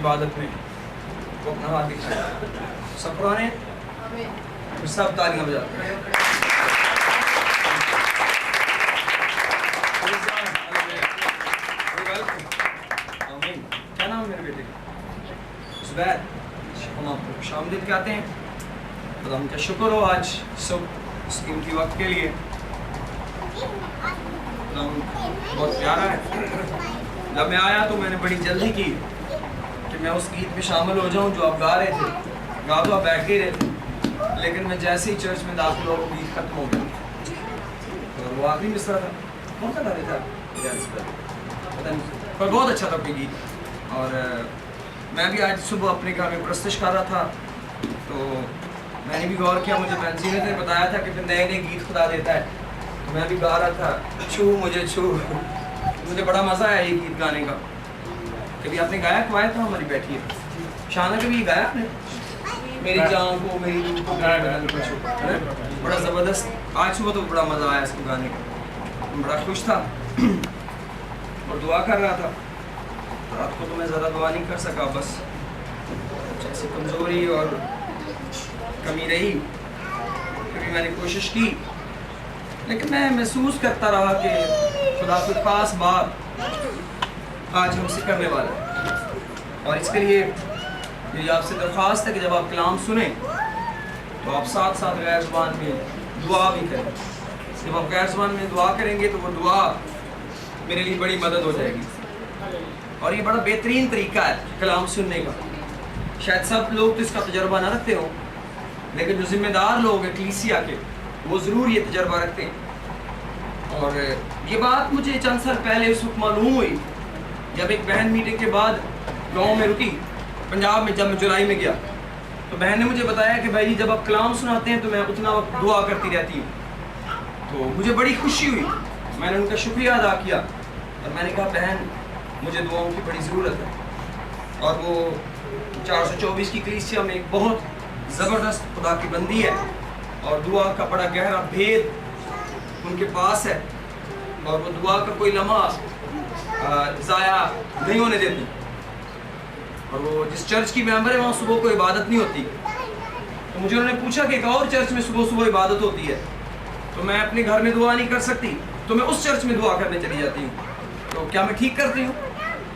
इबादत में, वो अपना हाथ दिखाए। सब पुराने सब तालियां बजाते हैं। क्या नाम है मेरे बेटे का? ज़ुबैर। हम आपको खुशामदीद कहते हैं। खुदा का शुक्र हो आज सब इस कीमती वक्त के लिए। बहुत प्यारा है। जब मैं आया तो मैंने बड़ी जल्दी की कि मैं उस गीत में शामिल हो जाऊं जो आप गा रहे थे। गा तो आप बैठ के रहे थे, लेकिन मैं जैसे ही चर्च में दाखिल हुआ वो गीत खत्म हो गया। और वो आखिरी मिसरा था, कौन सा गा रहे थे आप? पता नहीं, पर बहुत अच्छा था कोई गीत। और मैं भी आज सुबह अपने घर में प्रस्तुत कर रहा था, तो मैंने भी गौर किया, मुझे बेंजीने ने बताया था कि फिर नए नए गीत खुदा देता है, तो मैं भी गा रहा था, छू मुझे छू। मुझे बड़ा मज़ा आया ये गीत गाने का। कभी आपने गाया? खुआया था हमारी बैठी है शाना, कभी ये गाया आपने? मेरी जान को मेरी रूह को बड़ा ज़बरदस्त। आज सुबह तो बड़ा मज़ा आया इसको गाने का, बड़ा खुश था और दुआ कर रहा था। रात को तो मैं ज़्यादा दुआ नहीं कर सका, बस ऐसी कमज़ोरी और कमी रही, क्योंकि मैंने कोशिश की, लेकिन मैं महसूस करता रहा कि खुदा कोई ख़ास बात आज हमसे करने वाला है। और इसके लिए मेरी आपसे दरख्वास्त है कि जब आप कलाम सुने तो आप साथ साथ गैर ज़ुबान में दुआ भी करें। जब आप गैर ज़ुबान में दुआ करेंगे तो वो दुआ मेरे लिए बड़ी मदद हो जाएगी। और ये बड़ा बेहतरीन तरीका है कलाम सुनने का। शायद सब लोग तो इसका तजर्बा ना रखते हों, लेकिन जो ज़िम्मेदार लोग हैं कलीसिया के, वो ज़रूर ये तजर्बा रखते हैं। और ये बात मुझे चंद साल पहले उस वक्त मालूम हुई जब एक बहन मीटिंग के बाद गांव में रुकी, पंजाब में। जब मैं जुलाई में गया तो बहन ने मुझे बताया कि भाई जब आप कलाम सुनाते हैं तो मैं उतना वक्त दुआ करती रहती हूँ। तो मुझे बड़ी खुशी हुई, मैंने उनका शुक्रिया अदा किया और मैंने कहा बहन मुझे दुआओं की बड़ी ज़रूरत है। और वो 424 की कलीसिया में एक बहुत ज़बरदस्त खुदा की बंदी है और दुआ का बड़ा गहरा भेद उनके पास है, और वो दुआ का कोई लम्हा ज़ाया नहीं होने देती। और वो जिस चर्च की मेंबर है वहाँ सुबह को इबादत नहीं होती। तो मुझे उन्होंने पूछा कि एक और चर्च में सुबह सुबह इबादत होती है, तो मैं अपने घर में दुआ नहीं कर सकती, तो मैं उस चर्च में दुआ करने चली जाती हूँ। तो क्या मैं ठीक करती हूँ?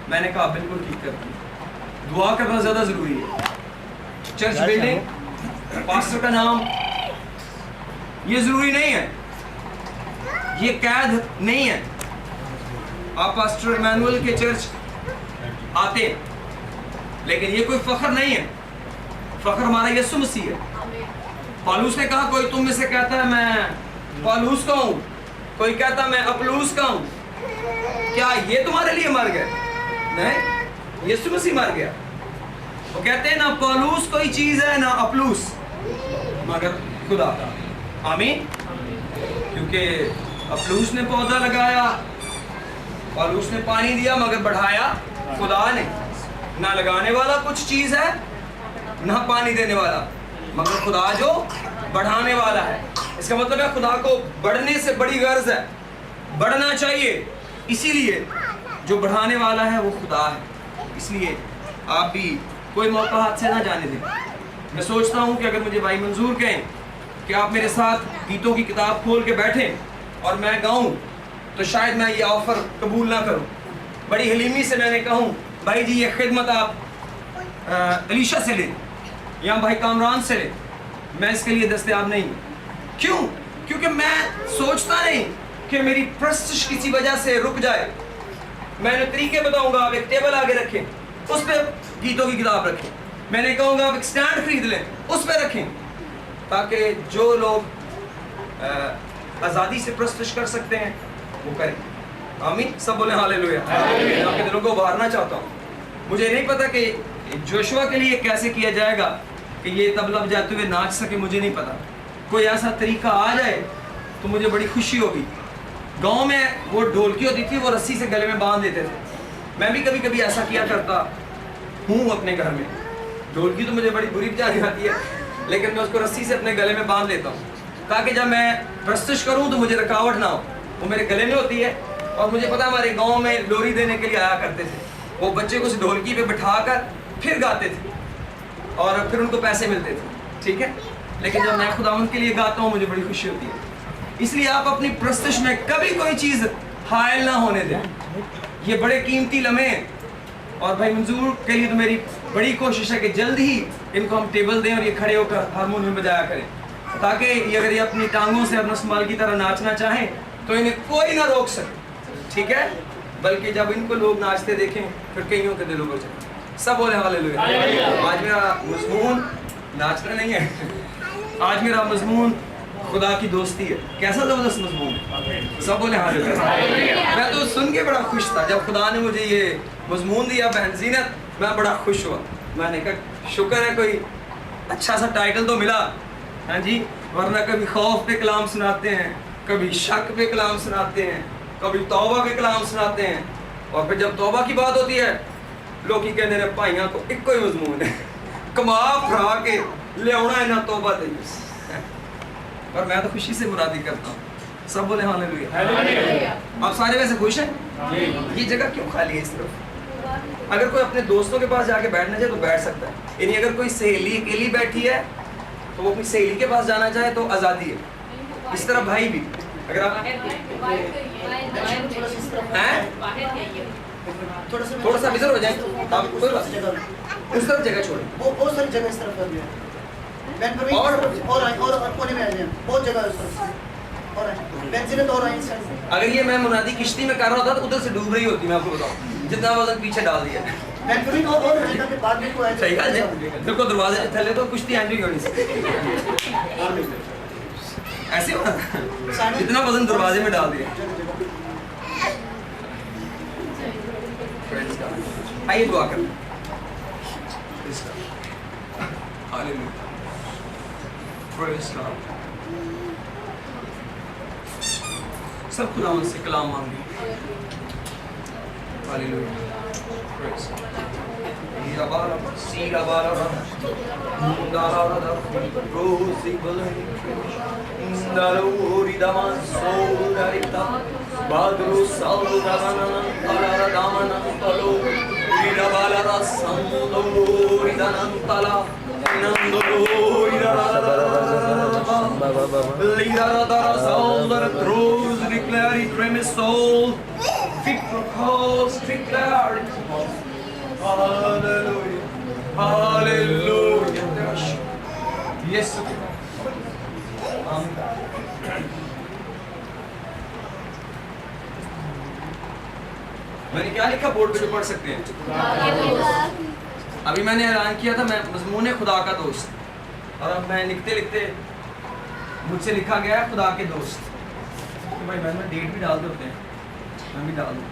मैंने कहा बिल्कुल ठीक करती हूँ। दुआ करना ज़्यादा ज़रूरी है। चर्च बिल्डिंग, पास्टर का नाम, ये ज़रूरी नहीं है, ये कैद नहीं है। आप पास्टर इमैनुअल के चर्च आते हैं, लेकिन ये कोई फ़ख्र नहीं है। फ़ख्र हमारा यीशु मसीह है। पौलुस ने कहा कोई तुम में से कहता है मैं पौलुस का हूँ, कोई कहता मैं अपलूस का हूँ, क्या ये तुम्हारे लिए मर गए? नहीं, यीशु मसीह मर गया। वो कहते हैं ना पौलुस कोई चीज़ है ना अपलूस, मगर खुदा का। आमीन। क्योंकि अपलूस ने पौधा लगाया, पौलुस ने पानी दिया, मगर बढ़ाया खुदा ने। ना लगाने वाला कुछ चीज़ है ना पानी देने वाला, मगर खुदा जो बढ़ाने वाला है। इसका मतलब है खुदा को बढ़ने से बड़ी गर्ज है, बढ़ना चाहिए, इसीलिए जो बढ़ाने वाला है वो खुदा है। इसलिए आप भी कोई मौका हाथ से ना जाने दें। मैं सोचता हूँ कि अगर मुझे भाई मंजूर कहें कि आप मेरे साथ गीतों की किताब खोल के बैठें और मैं गाऊँ, तो शायद मैं ये ऑफ़र कबूल ना करूँ। बड़ी हलीमी से मैंने कहूँ भाई जी ये खिदमत आप अलीशा से लें या भाई कामरान से लें, मैं इसके लिए दस्तयाब नहीं। क्यों? क्योंकि मैं सोचता नहीं कि मेरी प्रस्तुति किसी वजह से रुक जाए। मैंने तरीके बताऊंगा, आप एक टेबल आगे रखें, उस पर गीतों की किताब रखें। मैंने कहूँगा आप एक स्टैंड खरीद लें, उस पर रखें, ताकि जो लोग आज़ादी से प्रस्तुति कर सकते हैं वो करें। आमीन। सब बोले हालेलुया। मैं आपके दिलों को उभारना चाहता हूँ। मुझे नहीं पता कि जोशुआ के लिए कैसे किया जाएगा कि ये तबला बजाते हुए नाच सके, मुझे नहीं पता। कोई ऐसा तरीका आ जाए तो मुझे बड़ी खुशी होगी। गांव में वो ढोलकी होती थी, वो रस्सी से गले में बांध देते थे। मैं भी कभी कभी ऐसा किया करता हूँ अपने घर में। ढोलकी तो मुझे बड़ी बुरी बजानी आती है, लेकिन मैं उसको रस्सी से अपने गले में बांध लेता हूँ, ताकि जब मैं प्रस्तुत करूँ तो मुझे रुकावट ना हो। वो मेरे गले में होती है। और मुझे पता है हमारे गांव में लोरी देने के लिए आया करते थे, वो बच्चे को उस ढोलकी पे बिठा कर پھر گاتے تھے اور پھر ان کو پیسے ملتے تھے, ٹھیک ہے. لیکن جب میں خداوند کے لیے گاتا ہوں مجھے بڑی خوشی ہوتی ہے. اس لیے آپ اپنی پرستش میں کبھی کوئی چیز حائل نہ ہونے دیں. یہ بڑے قیمتی لمحے ہیں, اور بھائی منظور کے لیے تو میری بڑی کوشش ہے کہ جلد ہی ان کو ہم ٹیبل دیں اور یہ کھڑے ہو کر ہارمونیم بجایا کریں, تاکہ یہ اگر یہ اپنی ٹانگوں سے اپنا سمال کی طرح ناچنا چاہیں تو انہیں کوئی نہ روک سکے, ٹھیک ہے. بلکہ جب ان کو لوگ ناچتے دیکھیں پھر کئیوں کے دلوں کو چلیں. سب بولے ہاللیلویا. آج میرا مضمون ناچنا نہیں ہے, آج میرا مضمون خدا کی دوستی ہے. کیسا زبردست مضمون ہے, سب بولے ہاللیلویا. میں تو سن کے بڑا خوش تھا جب خدا نے مجھے یہ مضمون دیا بہن زینت, میں بڑا خوش ہوا. میں نے کہا شکر ہے کوئی اچھا سا ٹائٹل تو ملا, ہاں جی, ورنہ کبھی خوف پہ کلام سناتے ہیں, کبھی شک پہ کلام سناتے ہیں, کبھی توبہ پہ کلام سناتے ہیں, اور پھر جب توبہ کی بات ہوتی ہے لوگ ہی کہتے ہیں بھائیاں کو ایک کوئی مضمون ہے, کما پھرا کے لے آنا ہے نا توبہ تے. اور میں تو خوشی سے مرادی کرتا ہوں. سب بولے ہاللیلویا. آپ سارے ویسے خوش ہیں؟ یہ جگہ کیوں خالی ہے اس طرف؟ اگر کوئی اپنے دوستوں کے پاس جا کے بیٹھنا چاہے تو بیٹھ سکتا ہے, یعنی اگر کوئی سہیلی اکیلی بیٹھی ہے تو وہ اپنی سہیلی کے پاس جانا چاہے تو آزادی ہے. اس طرح بھائی بھی اگر آپ تھوڑا سا ادھر ہو جائیں, آپ کوئی بات اس طرف جگہ چھوڑیں. بہت ساری جگہ اس طرف کر دیا اور کونے میں آ جائیں, بہت جگہ اس طرف اور بینزینت اور آئیں. اگر یہ میں منادی کشتی میں کر رہا ہوتا تو ادھر سے ڈوب رہی ہوتی, میں آپ کو بتاؤں, جتنا وزن پیچھے ڈال دیا. صحیح گل ہے, دیکھو دروازے سے تھلے تو کشتی اینٹری ہونی سی ایسے ہونا, جتنا وزن دروازے میں ڈال دیا. آئیے دعا کریں. سب خداوند سے کلام مانگے. Yes. میں نے کیا لکھا بورڈ پہ جو پڑھ سکتے ہیں؟ ابھی میں نے اعلان کیا تھا میں مضمون خدا کا دوست, اور اب میں لکھتے لکھتے مجھ سے لکھا گیا ہے خدا کے دوست. تو بھائی میں ڈیٹ بھی ڈال دیتے ہیں, میں بھی ڈال دوں.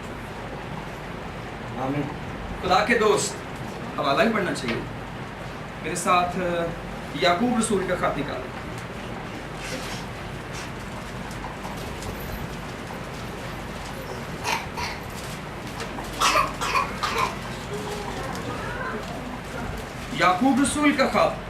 آمین. خدا کے دوست حوالہ ہی پڑھنا چاہیے. میرے ساتھ یعقوب رسول کا خط نکالیں. یعقوب رسول کا خط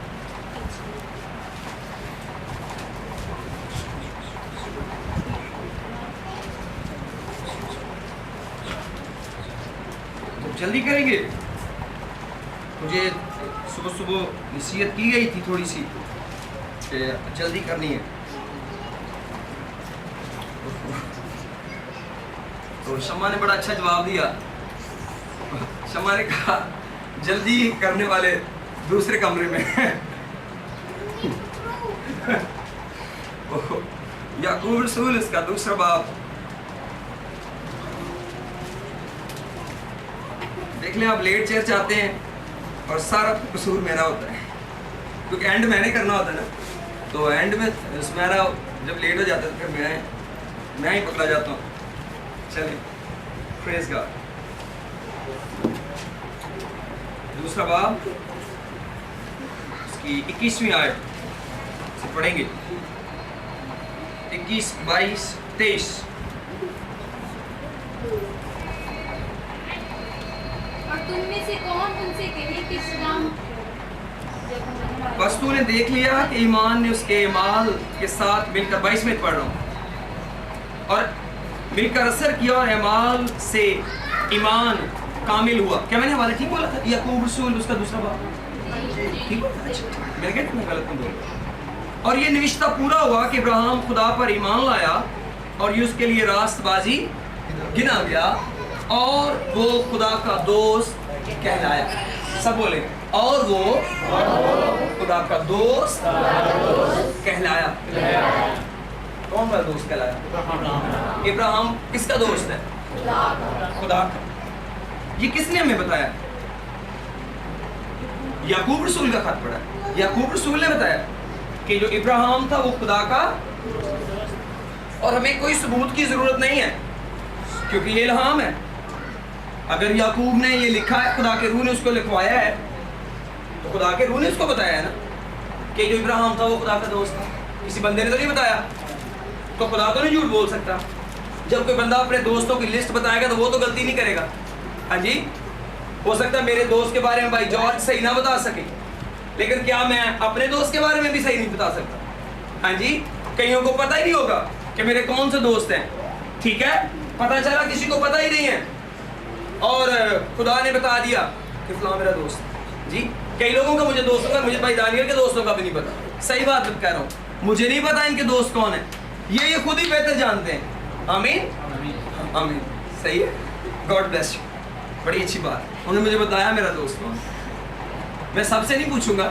جلدی کریں گے. مجھے صبح صبح نصیحت کی گئی تھی تھوڑی سی کہ جلدی کرنی ہے, تو شمع نے بڑا اچھا جواب دیا. شمع نے کہا جلدی کرنے والے دوسرے کمرے میں. یعقوب رسول اس کا دوسرا باب دیکھ لیں. آپ لیٹ چرچ آتے ہیں اور سارا قصور میرا ہوتا ہے, کیونکہ اینڈ میں نے کرنا ہوتا ہے نا, تو اینڈ میں میرا جب لیٹ ہو جاتا ہے تو پھر میں ہی پکڑا جاتا ہوں. چلیں پریز گاڈ. دوسرا باب اس کی 21ویں آیت سے پڑھیں گے. 21, 22, 23. اور تم میں سے کون ان سے کہے کہ اسلام بس تو نے دیکھ لیا کہ ایمان نے اس کے اعمال کے ساتھ مل کر 22 میں پڑھ رہا ہوں, اور مل کر اثر کیا اور اعمال سے ایمان कामिल हुआ। क्या मैंने हवाला ठीक बोला था? याकूब रसूल उसका दूसरा बाप ठीक बोला? अच्छा, मैं कहता मैं गलत नहीं बोल। और ये निविश्ता पूरा हुआ कि इब्राहिम खुदा पर ईमान लाया और ये उसके लिए रास्तबाजी गिना गया और वो खुदा का दोस्त कहलाया। सब बोले, और वो खुदा का दोस्त कहलाया। कौन सा दोस्त कहलाया? इब्राहिम किसका दोस्त है? खुदा का। ये किसने हमें बताया? याकूब रसूल का खत पढ़ा। याकूब रसूल ने बताया कि जो इब्राहिम था वो खुदा का, और हमें कोई सबूत की जरूरत नहीं है क्योंकि ये इल्हाम है। अगर याकूब ने ये लिखा है, खुदा के रूह ने उसको लिखवाया है, तो खुदा के रूह ने उसको बताया है ना कि जो इब्राहिम था वो खुदा का दोस्त था। किसी बंदे ने तो नहीं बताया, तो खुदा तो नहीं झूठ बोल सकता। जब कोई बंदा अपने दोस्तों की लिस्ट बताएगा तो वो तो गलती नहीं करेगा। हाँ जी, हो सकता है मेरे दोस्त के बारे में भाई जॉर्ज सही ना बता सके, लेकिन क्या मैं अपने दोस्त के बारे में भी सही नहीं बता सकता? हाँ जी, कईयों को पता ही नहीं होगा कि मेरे कौन से दोस्त हैं। ठीक है, पता चला किसी को पता ही नहीं है और खुदा ने बता दिया कि फलां मेरा दोस्त है। जी, कई लोगों का मुझे दोस्तों का, मुझे भाई दानियल के दोस्तों का भी नहीं पता। सही बात कह रहा हूँ, मुझे नहीं पता इनके दोस्त कौन है, ये खुद ही बेहतर जानते हैं। आमीन आमीन, सही है। गॉड ब्लेस यू, बड़ी अच्छी बात। उन्होंने मुझे बताया मेरा दोस्त कौन। मैं सबसे नहीं पूछूंगा,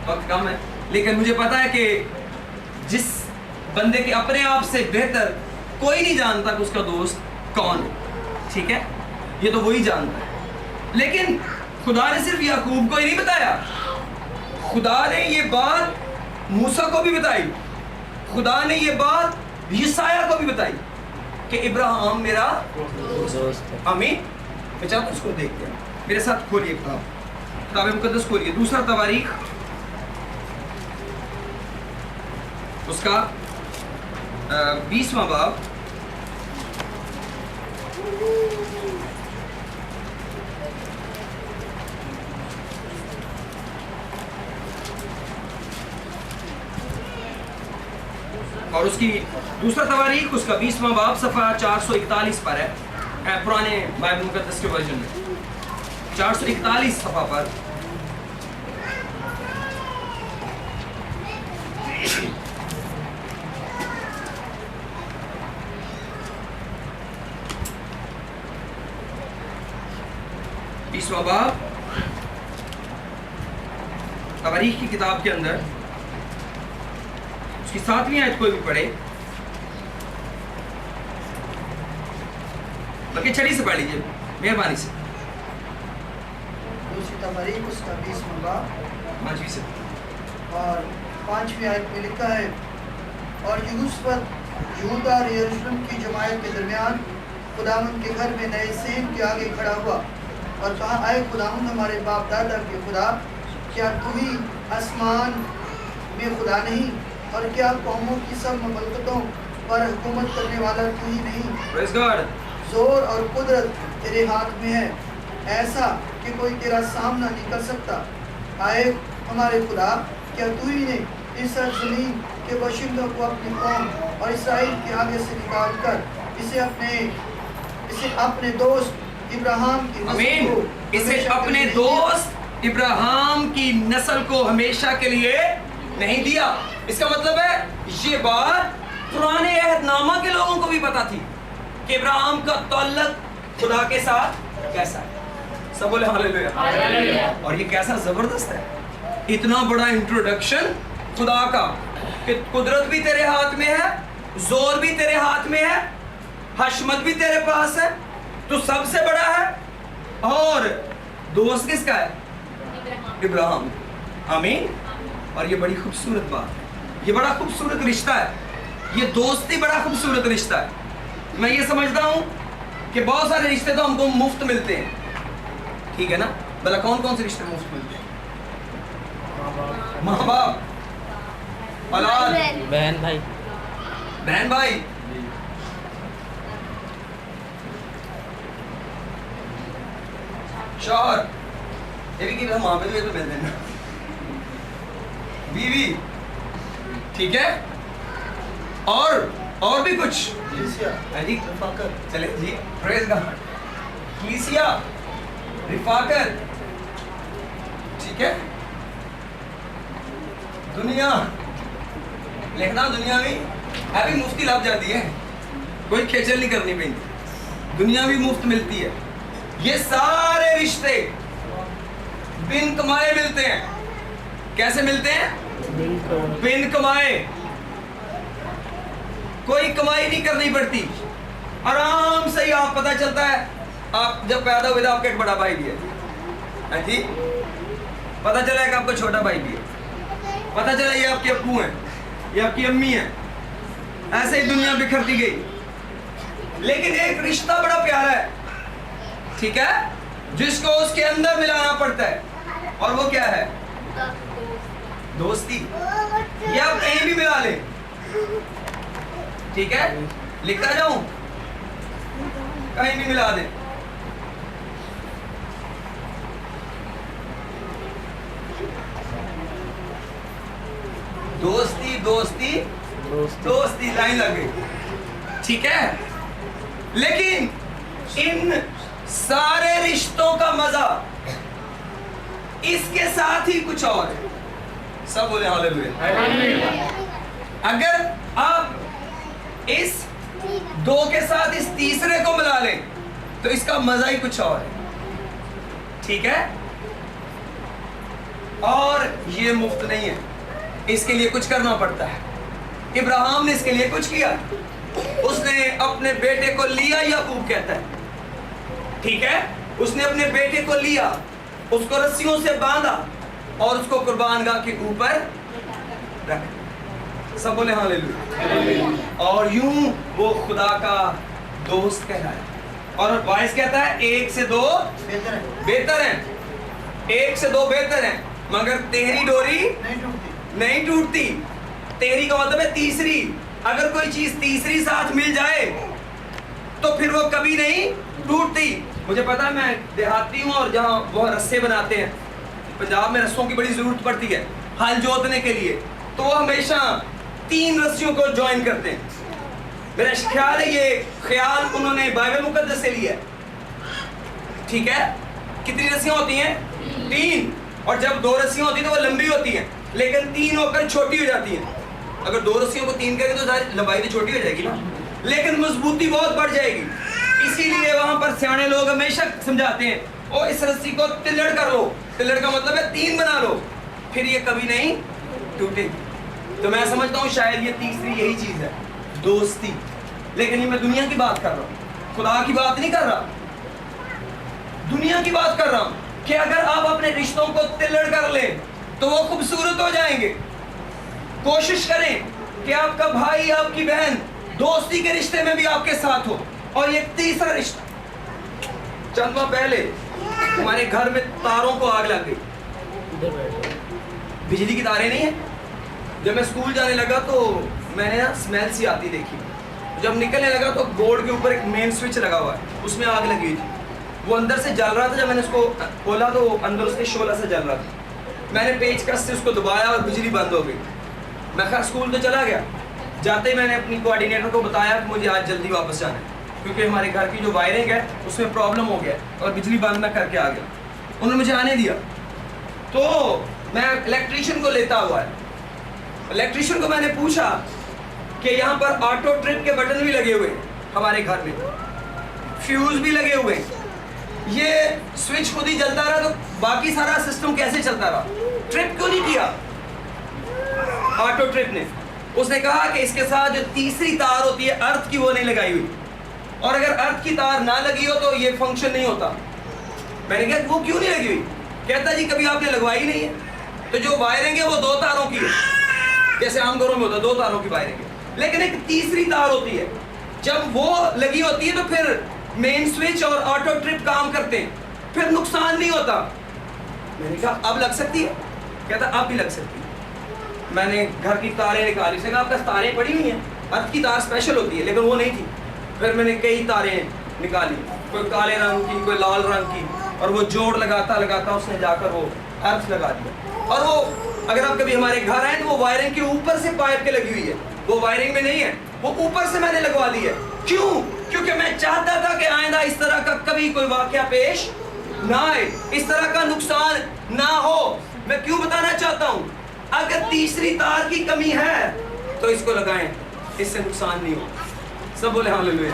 वक्त कम है, लेकिन मुझे पता है कि जिस बंदे के अपने आप से बेहतर कोई नहीं जानता कि उसका दोस्त कौन है। ठीक है, ये तो वही जानता है। लेकिन खुदा ने सिर्फ याकूब को ही नहीं बताया, खुदा ने ये बात मूसा को भी बताई, खुदा ने ये बात यसाया को भी बताई कि इब्राहिम मेरा दोस्त है। आमीन। मैं चाहता हूं उसको देखते हैं, मेरे साथ खोलिए किताब मुकद्दस खोलिए, दूसरा तवारीख उसका 20वां बाब, और उसकी दूसरा तवारीख उसका 20वां बाब सफ़ा 441 पर है, पुराने बाइबल मुकद्दस के वर्जन में 441 सफ़ा पर। बीसवां बाब तवारीख की किताब के अंदर उसकी 7वीं आयत कोई भी पढ़े, बल्कि छड़ी से पढ़ लीजिए मेहरबानी से। दूसरी तवारीख उसका 20वां बाब 5वीं से और 5वीं आयत में लिखा है, और यूसुफ यहूदा और यरूशलेम की जमायत के दरमियान खुदावंद के घर में नए सेन के आगे खड़ा हुआ और कहा, आए खुदावंद हमारे बाप दादा के खुदा, क्या तू ही आसमान में खुदा नहीं, और क्या कौमों की सब ममलकतों पर हुकूमत करने वाला तू ही नहीं? Praise God. जोर और कुदरत तेरे हाथ में है, ऐसा कि कोई तेरा सामना नहीं कर सकता। आए हमारे खुदा, क्या तू ही ने इस ज़मीन के बाशिंदों को अपनी कौम और इसराइल के आगे से निकाल कर इसे अपने दोस्त इब्राहिम की आमीन, इसे अपने दोस्त इब्राहिम की नस्ल को हमेशा के लिए नहीं दिया। इसका मतलब है ये बात पुराने अहदनामा के लोगों को भी पता थी कि इब्राहिम का ताल्लुक खुदा के साथ कैसा है। सब बोले हालेलुया। और ये कैसा जबरदस्त है, इतना बड़ा इंट्रोडक्शन खुदा का कि कुदरत भी तेरे हाथ में है, जोर भी तेरे हाथ में है, हशमत भी तेरे पास है, तू सबसे बड़ा है, और दोस्त किसका है? इब्राहिम। आमीन। और ये बड़ी खूबसूरत बात है, ये बड़ा खूबसूरत रिश्ता है, ये दोस्ती बड़ा खूबसूरत रिश्ता है। मैं ये समझता हूँ कि बहुत सारे रिश्ते तो हमको मुफ्त मिलते हैं, ठीक है ना? भला कौन कौन से रिश्ते मुफ्त मिलते हैं? माँ बाप, औलाद, बहन भाई, बहन भाई, शौहर, ये भी कि हम वहाँ पे तो मिल देना, बीवी, ठीक है, और भी कुछ। जिसिया, हाँ जी, रफ़ाकत। चले जी, प्रेज़ गॉड। کلیسیا، رفاقت، ٹھیک ہے، دنیا لکھنا دنیا میں ابھی مفتی لگ جاتی ہے، کوئی کھیچل نہیں کرنی پڑتی، دنیا بھی مفت ملتی ہے. یہ سارے رشتے بن کمائے ملتے ہیں. کیسے ملتے ہیں؟ بن کمائے. کوئی کمائی نہیں کرنی پڑتی، آرام سے ہی آپ پتہ چلتا ہے. آپ جب پیدا ہوئے تھے آپ کا ایک بڑا بھائی بھی ہے جی، پتہ چلا ہے کہ آپ کا چھوٹا بھائی بھی ہے، پتہ چلا یہ آپ کے ابو ہیں، یہ آپ کی امی ہیں. ایسے ہی دنیا بکھرتی گئی. لیکن ایک رشتہ بڑا پیارا ہے، ٹھیک ہے، جس کو اس کے اندر ملانا پڑتا ہے، اور وہ کیا ہے؟ دوستی. یہ آپ کہیں بھی ملا لیں، ٹھیک ہے، لکھتا جاؤں، کہیں بھی ملا دیں. دوستی دوستی دوستی لائن لگ گئی، ٹھیک ہے. لیکن ان سارے رشتوں کا مزہ اس کے ساتھ ہی کچھ اور ہے. سب بولے ہاللیلویا. اگر آپ اس دو کے ساتھ اس تیسرے کو ملا لیں تو اس کا مزہ ہی کچھ اور ہے، ٹھیک ہے. اور یہ مفت نہیں ہے، اس کے لیے کچھ کرنا پڑتا ہے. ابراہیم نے اس کے لیے کچھ کیا، اس نے اپنے بیٹے کو لیا. یعقوب کہتا ہے، ٹھیک ہے، اس نے اپنے بیٹے کو لیا، اس کو رسیوں سے باندھا اور اس کو قربان گاہ کے اوپر رکھ. سب بولے ہاللیلویا. اور یوں وہ خدا کا دوست کہلایا. اور باعث کہتا ہے ایک سے دو بہتر ہیں، ایک سے دو بہتر ہیں، مگر تیری ڈوری نہیں ٹوٹتی. تیری کا مطلب ہے تیسری. اگر کوئی چیز تیسری ساتھ مل جائے تو پھر وہ کبھی نہیں ٹوٹتی. مجھے پتا ہے، میں دیہاتی ہوں، اور جہاں وہ رسے بناتے ہیں، پنجاب میں رسوں کی بڑی ضرورت پڑتی ہے ہل جوتنے کے لیے، تو وہ ہمیشہ 3 رسیوں کو جوائن کرتے ہیں. میرا خیال ہے یہ خیال انہوں نے بائبل مقدس سے لیا ہے، ٹھیک ہے. کتنی رسیاں ہوتی ہیں؟ 3. اور جب 2 رسیاں ہوتی ہیں تو وہ لمبی ہوتی ہیں، لیکن 3 ہو کر چھوٹی ہو جاتی ہیں. اگر 2 رسیوں کو 3 کریں تو لمبائی تو چھوٹی ہو جائے گی نا، لیکن مضبوطی بہت بڑھ جائے گی. اسی لیے وہاں پر سیانے لوگ ہمیشہ سمجھاتے ہیں، او اس رسی کو تلڑ کر لو. تلڑ کا مطلب ہے 3 بنا لو، پھر یہ کبھی نہیں ٹوٹے گی. تو میں سمجھتا ہوں شاید یہ تیسری یہی چیز ہے، دوستی. لیکن یہ میں دنیا کی بات کر رہا ہوں، خدا کی بات نہیں کر رہا، دنیا کی بات کر رہا ہوں. کہ اگر آپ اپنے رشتوں کو تلڑ کر لیں تو وہ خوبصورت ہو جائیں گے. کوشش کریں کہ آپ کا بھائی، آپ کی بہن دوستی کے رشتے میں بھی آپ کے ساتھ ہو. اور یہ تیسرا رشتہ، چند ماہ پہلے ہمارے گھر میں تاروں کو آگ لگ گئی. بجلی کی تاریں نہیں ہیں. جب میں اسکول جانے لگا تو میں نے اسمیل سی آتی دیکھی. جب نکلنے لگا تو بورڈ کے اوپر ایک مین سوئچ لگا ہوا ہے، اس میں آگ لگی ہوئی تھی. وہ اندر سے جل رہا تھا. جب میں نے اس کو کھولا تو اندر اس کے شعلہ سے جل رہا تھا. میں نے پیچ کس سے اس کو دبایا اور بجلی بند ہو گئی. میں خیر اسکول تو چلا گیا. جاتے ہی میں نے اپنی کوآرڈینیٹر کو بتایا کہ مجھے آج جلدی واپس جانا ہے، کیونکہ ہمارے گھر کی جو وائرنگ ہے اس میں پرابلم ہو گیا اور بجلی بند میں کر کے آ گیا. انہوں نے مجھے آنے دیا. تو میں الیکٹریشین کو لیتا ہوا ہے. الیکٹریشین کو میں نے پوچھا کہ یہاں پر آٹو ٹرپ کے بٹن بھی لگے ہوئے ہیں ہمارے گھر میں، فیوز بھی لگے ہوئے ہیں، یہ سوئچ خود ہی جلتا رہا تو باقی سارا سسٹم کیسے چلتا رہا؟ ٹرپ کیوں نہیں کیا آٹو ٹرپ نے؟ اس نے کہا کہ اس کے ساتھ جو تیسری تار ہوتی ہے ارتھ کی، وہ نہیں لگائی ہوئی، اور اگر ارتھ کی تار نہ لگی ہو تو یہ فنکشن نہیں ہوتا. میں نے کہا وہ کیوں نہیں لگی ہوئی؟ کہتا جی کبھی آپ نے لگوائی نہیں ہے. تو جو وائرنگ ہے وہ 2 تاروں کی ہے، جیسے عام گھروں میں ہوتا ہے 2 تاروں کی وائرنگ ہے، لیکن ایک تیسری تار ہوتی ہے. جب وہ لگی ہوتی ہے تو پھر مین سوئچ اور آٹو ٹرپ کام کرتے ہیں، پھر نقصان نہیں ہوتا. میں نے کہا اب لگ سکتی ہے؟ کہتا اب بھی لگ سکتی ہے. میں نے گھر کی تاریں نکالی. اس نے کہا آپ کا تاریں پڑی ہوئی ہیں، ارتھ کی تار اسپیشل ہوتی ہے، لیکن وہ نہیں تھی. پھر میں نے کئی تاریں نکالی، کوئی کالے رنگ کی، کوئی لال رنگ کی، اور وہ جوڑ لگاتا لگاتا اس نے جا کر وہ ارتھ لگا دیا. اور وہ اگر آپ کبھی ہمارے گھر آئے تو وہ وائرنگ کے اوپر سے پائپ کے لگی ہوئی ہے, وہ وائرنگ میں نہیں ہے, وہ اوپر سے میں نے لگوا دی ہے. کیوں؟ کیونکہ میں چاہتا تھا کہ آئندہ اس طرح کا کبھی کوئی واقعہ پیش نہ آئے, اس طرح کا نقصان نہ ہو. میں کیوں بتانا چاہتا ہوں, اگر تیسری تار کی کمی ہے تو اس کو لگائیں, اس سے نقصان نہیں ہو. سب بولے ہاللیلویہ.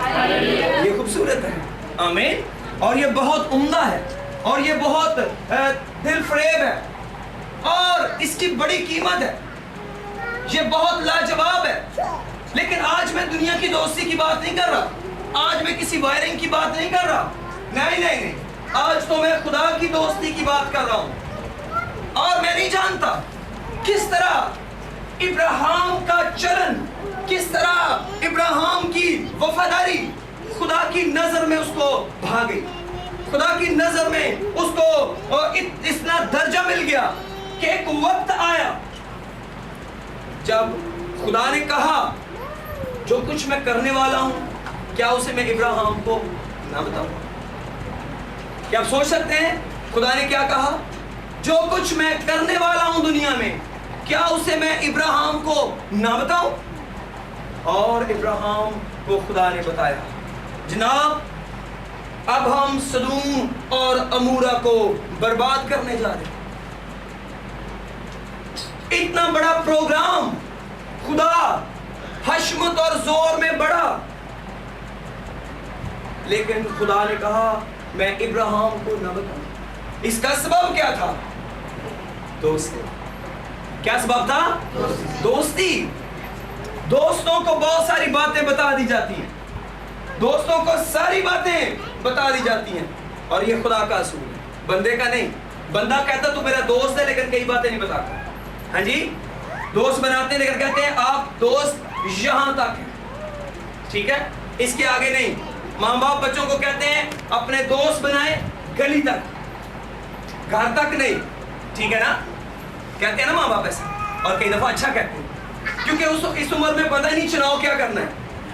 یہ خوبصورت ہے, آمین. اور یہ بہت عمدہ ہے, اور یہ بہت دل فریب ہے, اور اس کی بڑی قیمت ہے, یہ بہت لاجواب ہے. لیکن آج میں دنیا کی دوستی کی بات نہیں کر رہا, آج میں کسی وائرنگ کی بات نہیں کر رہا, نہیں, آج تو میں خدا کی دوستی کی بات کر رہا ہوں. اور میں نہیں جانتا کس طرح ابراہیم کا چلن, کس طرح ابراہیم کی وفاداری خدا کی نظر میں اس کو بھاگی, خدا کی نظر میں اس کو اتنا درجہ مل گیا کہ ایک وقت آیا جب خدا نے کہا جو کچھ میں کرنے والا ہوں کیا اسے میں ابراہیم کو نہ بتاؤں. کیا آپ سوچ سکتے ہیں خدا نے کیا کہا, جو کچھ میں کرنے والا ہوں دنیا میں کیا اسے میں ابراہیم کو نہ بتاؤں. اور ابراہیم کو خدا نے بتایا. جناب اب ہم سدوم اور عمورہ کو برباد کرنے جا رہے ہیں. اتنا بڑا پروگرام خدا حشمت اور زور میں بڑھا, لیکن خدا نے کہا میں ابراہیم کو نہ بتاؤں. اس کا سبب کیا تھا؟ دوستی. کیا سبب تھا؟ دوستی. دوستوں کو بہت ساری باتیں بتا دی جاتی ہیں, دوستوں کو ساری باتیں بتا دی جاتی ہیں, اور یہ خدا کا اصول ہے, بندے کا نہیں. بندہ کہتا تو میرا دوست ہے لیکن کئی باتیں نہیں بتاتا. ہاں جی, دوست بناتے ہیں لیکن کہتے ہیں آپ دوست یہاں تک ہیں, ٹھیک ہے, اس کے آگے نہیں. ماں باپ بچوں کو کہتے ہیں اپنے دوست بنائیں گلی تک, گھر تک نہیں, ٹھیک ہے نا, کہتے ہیں نا ماں باپ ایسے, اور کئی دفعہ اچھا کہتے ہیں کیونکہ اس عمر میں پتہ نہیں چناؤ کیا کرنا ہے.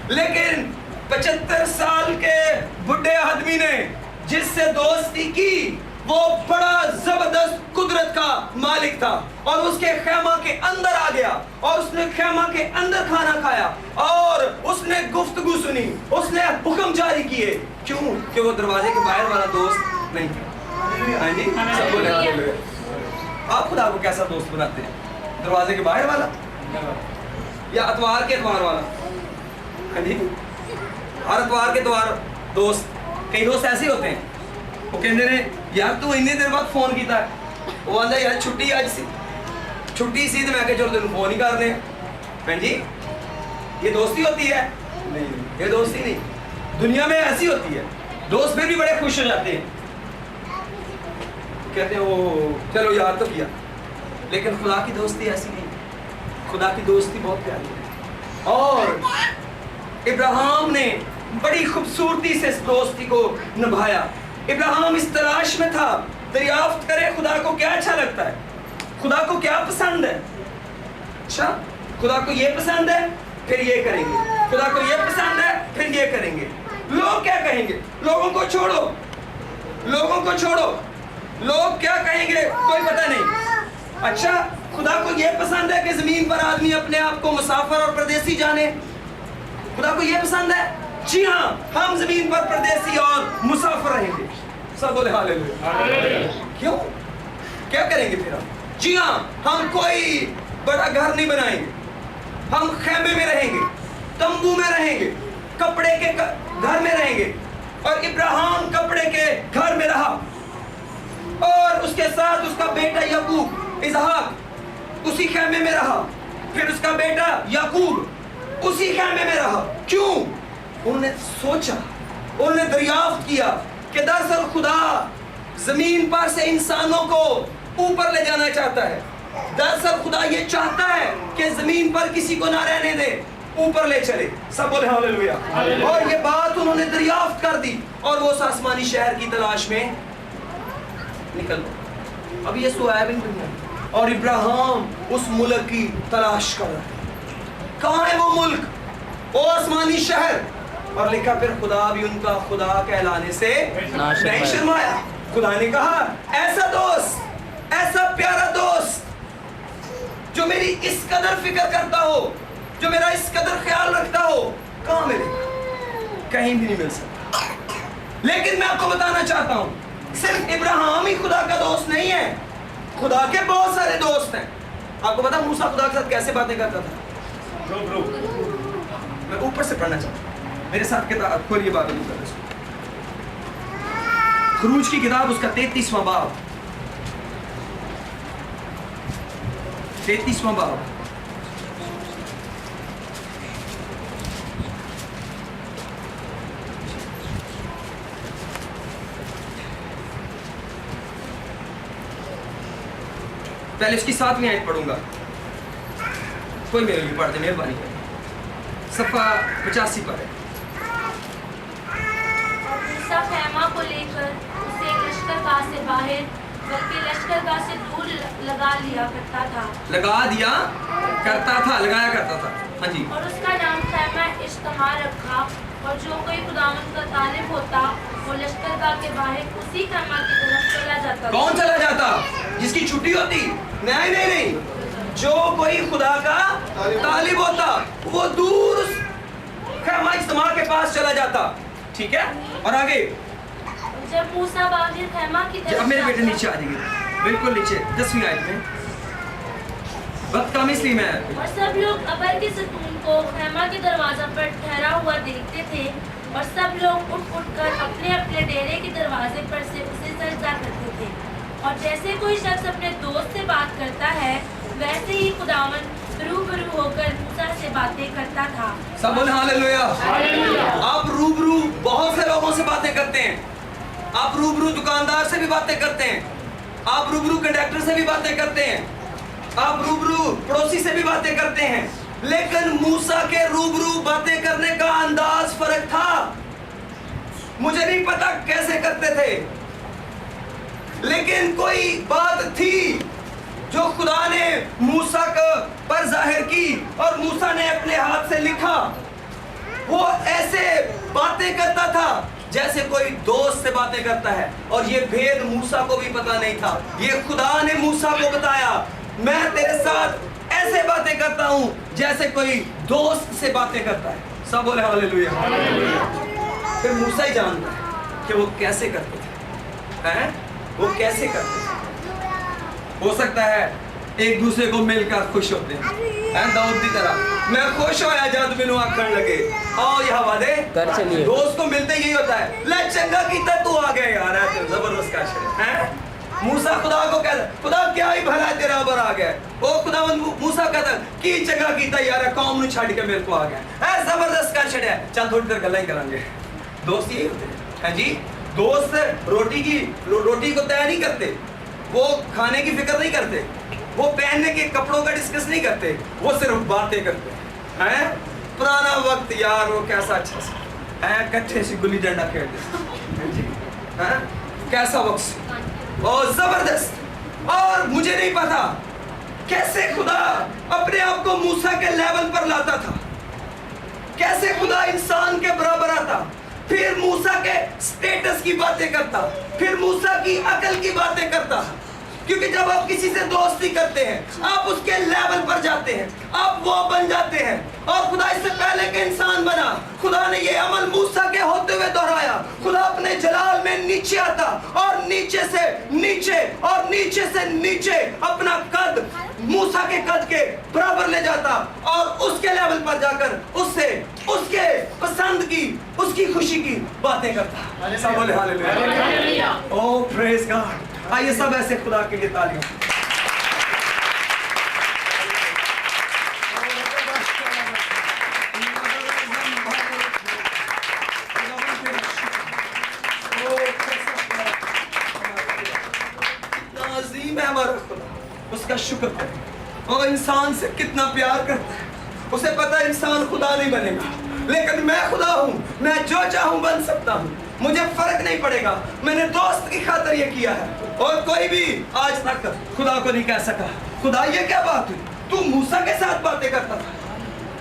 لیکن 75 سال کے بڈھے آدمی نے جس سے دوستی کی وہ بڑا زبردست قدرت کا مالک تھا, اور اس کے خیمہ کے اندر آ گیا, اور اس نے خیمہ کے اندر کھانا کھایا, اور اس نے گفتگو سنی, اس نے حکم جاری کیے. کیوں؟ کہ وہ دروازے کے باہر والا دوست نہیں تھا. ہاں جی, سب بولے ہاللیلویہ. آپ خدا کو کیسا دوست بناتے ہیں, دروازے کے باہر والا یا اتوار کے اتوار والا؟ ہاں جی, ہر اتوار کے اتوار دوست. کئی دوست ایسے ہوتے ہیں وہ کہتے ہیں یار تو اتنی دیر بعد فون کیتا ہے, وہ آتا ہے یار چھٹی آج سی, چھٹی سی, تو میں کہ چلو تین فون ہی کر دیں. بہن جی یہ دوستی ہوتی ہے؟ نہیں, یہ دوستی نہیں. دنیا میں ایسی ہوتی ہے, دوست پھر بھی بڑے خوش ہو جاتے ہیں, کہتے ہیں وہ چلو یار تو کیا. لیکن خدا کی دوستی ایسی نہیں. خدا کی دوستی بہت پیاری ہے, اور ابراہیم نے بڑی خوبصورتی سے اس دوستی کو نبھایا. ابراہیم اس تلاش میں تھا دریافت کرے خدا کو کیا اچھا لگتا ہے, خدا کو کیا پسند ہے. اچھا, خدا کو یہ پسند ہے پھر یہ کریں گے, خدا کو یہ پسند ہے پھر یہ کریں گے. لوگ کیا کہیں گے, لوگوں کو چھوڑو, لوگوں کو چھوڑو, لوگ کیا کہیں گے کوئی پتہ نہیں. اچھا, خدا کو یہ پسند ہے کہ زمین پر آدمی اپنے آپ کو مسافر اور پردیسی جانے. خدا کو یہ پسند ہے, جی ہاں ہم زمین پر پردیسی اور مسافر رہیں گے. سب بولے ہاللیلویہ. کیوں؟ کیا کریں گے پھر ہم؟ جی ہاں ہم کوئی بڑا گھر نہیں بنائیں گے, ہم خیمے میں رہیں گے, تمبو میں رہیں گے, کپڑے کے گھر میں رہیں گے. اور ابراہیم کپڑے کے گھر میں رہا, اور اس کے ساتھ اس کا بیٹا یعقوب اسحاق اسی خیمے میں رہا, پھر اس کا بیٹا یعقوب اسی خیمے میں رہا. کیوں؟ انہوں نے سوچا, انہوں نے دریافت کیا کہ دراصل خدا زمین پر سے انسانوں کو اوپر لے جانا چاہتا ہے. دراصل خدا یہ چاہتا ہے کہ زمین پر کسی کو نہ رہنے دے, اوپر لے چلے. سب بولے ہاللیلویہ. اور یہ بات انہوں نے دریافت کر دی, اور وہ اس آسمانی شہر کی تلاش میں نکل گئے. اب یہ سوائب ان دنیا, اور ابراہیم اس ملک کی تلاش کر رہا ہے. کہاں ہے وہ ملک, وہ آسمانی شہر؟ اور لکھا پھر خدا بھی ان کا خدا کہلانے سے نہیں شرمایا. خدا نے کہا ایسا دوست, ایسا پیارا دوست اس قدر فکر کرتا ہو, جو میرا اس قدر خیال رکھتا ہو, کہاں ملے گا؟ کہیں بھی نہیں مل سکتا. لیکن میں آپ کو بتانا چاہتا ہوں, صرف ابراہیم ہی خدا کا دوست نہیں ہے, خدا کے بہت سارے دوست ہیں. آپ کو پتا موسیٰ خدا کے ساتھ کیسے باتیں کرتا تھا؟ میں اوپر سے پڑھنا چاہتا ہوں, میرے ساتھ کتاب کھولیے بات نہیں کر رہے. خروج کی کتاب, اس کا 33واں باب, 33واں باب. پہلے اس کی 7ویں آیت پڑھوں گا, کوئی میرے لیے پڑھ دے مہربانی کر. صفحہ 85 پر ہے. اور موسیٰ خیمہ کو لے کر اسے لشکرگاہ سے باہر بلکہ لشکرگاہ سے دور لگا لیا کرتا تھا. لگا دیا کرتا تھا, لگایا کرتا تھا. ہاں جی. اور اس کا نام خیمہ اجتماع رکھا, اور جو کوئی خداوند کا طالب ہوتا وہ لشکرگاہ کے باہر اسی خیمہ کی طرف چلا جاتا. کون چلا جاتا؟ جس کی چھٹی ہوتی؟ نہیں نہیں نہیں, جو کوئی خدا کا طالب ہوتا وہ دور اس خیمہ اجتماع کے پاس چلا جاتا. ٹھیک ہے, اور آگے. جب موسیٰ باہر خیمہ کی طرف اب میرے بیٹے نیچے آ جائیے, بالکل نیچے 10ویں آیت میں. وقت کم اس لیے میں. اور سب لوگ ابر کے ستون کو خیمہ کے دروازہ پر ٹھہرا ہوا دیکھتے تھے, اور سب لوگ اٹھ اٹھ کر اپنے اپنے ڈیرے کے دروازے پر سے اسے سجدہ کرتے تھے. اور جیسے کوئی شخص اپنے دوست سے بات کرتا ہے ویسے ہی خداوند روبرو ہو کر موسیٰ سے باتیں کرتا تھا. سب بولے ہاللیلویا. آپ روبرو بہت سے لوگوں سے باتیں کرتے ہیں, آپ روبرو دکاندار سے بھی باتیں کرتے ہیں, آپ روبرو کنڈکٹر سے بھی باتیں کرتے ہیں, آپ روبرو پڑوسی سے بھی باتیں کرتے ہیں. لیکن موسیٰ کے روبرو باتیں کرنے کا انداز فرق تھا. مجھے نہیں پتا کیسے کرتے تھے, لیکن کوئی بات تھی جو خدا نے موسیٰ پر ظاہر کی اور موسیٰ نے اپنے ہاتھ سے لکھا. وہ ایسے باتیں کرتا تھا جیسے کوئی دوست سے باتیں کرتا ہے, اور یہ بھید موسیٰ کو بھی پتا نہیں تھا. یہ خدا نے موسیٰ کو بتایا, میں تیرے ساتھ ایسے باتیں کرتا ہوں جیسے کوئی دوست سے باتیں کرتا ہے. سب بولے ہاللیلویا. پھر موسیٰ ہی جانتا ہے کہ وہ کیسے کرتے تھے, وہ کیسے کرتے تھے. ہو سکتا ہے ایک دوسرے کو مل کر خوش ہوتے ہیں, داؤد کی طرح. میں خوش ہویا جب مینوں آکھن لگے آؤ یہ وعدے کر چلیے. دوست کو ملتے یہی ہوتا ہے, لے چنگا کیتا تو آ گیا یار, ہے زبردست کا شعر ہے. موسیٰ خدا کو کہتا خدا کیا ہی بھلا تیرا اوپر آ گیا. وہ خدا موسیٰ کہتا کی چنگا کیتا یار, قوم نے چھڈ کے میرے کو آ گیا. ہے زبردست کا شعر ہے. چل تھوڑی دیر گلاں ہی کریں گے. دوست یہی ہوتے ہیں جی. دوست روٹی کو طے نہیں کرتے, وہ کھانے کی فکر نہیں کرتے, وہ پہننے کے کپڑوں کا ڈسکس نہیں کرتے, وہ صرف باتیں کرتے ہیں. پرانا وقت یار وہ کیسا اچھا سا ہے, کٹھے سے گلی ڈنڈا کھیلتے جی, کیسا وقت اور زبردست. اور مجھے نہیں پتا کیسے خدا اپنے آپ کو موسیٰ کے لیول پر لاتا تھا, کیسے خدا انسان کے برابر آتا, پھر موسیٰ کے سٹیٹس کی باتیں کرتا, پھر موسیٰ کی عقل کی باتیں کرتا. کیونکہ جب آپ کسی سے دوستی کرتے ہیں آپ اس کے لیول پر جاتے ہیں, آپ وہ بن جاتے ہیں. اور خدا اس سے پہلے کہ انسان بنا, خدا نے یہ عمل موسیٰ کے ہوتے ہوئے دہرایا. خدا اپنے جلال میں نیچے آتا اور نیچے سے نیچے اور نیچے سے نیچے اپنا قد موسیٰ کے قد کے برابر لے جاتا, اور اس کے لیول پر جا کر اس سے اس کے پسند کی, اس کی خوشی کی باتیں کرتا. سب بولے ہاللیلویا. او پریز گاڈ. آئیے سب ایسے خدا کے لیے تالیاں. عظیم ہے ہمارا خدا, اس کا شکر کریں. اور انسان سے کتنا پیار کرتا ہے. اسے پتا ہے انسان خدا نہیں بنے گا, لیکن میں خدا ہوں, میں جو چاہوں بن سکتا ہوں, مجھے فرق نہیں پڑے گا. میں نے دوست کی خاطر یہ کیا ہے, اور کوئی بھی آج تک خدا کو نہیں کہہ سکا خدا یہ کیا بات ہوئی, تو موسیٰ کے ساتھ باتیں کرتا تھا.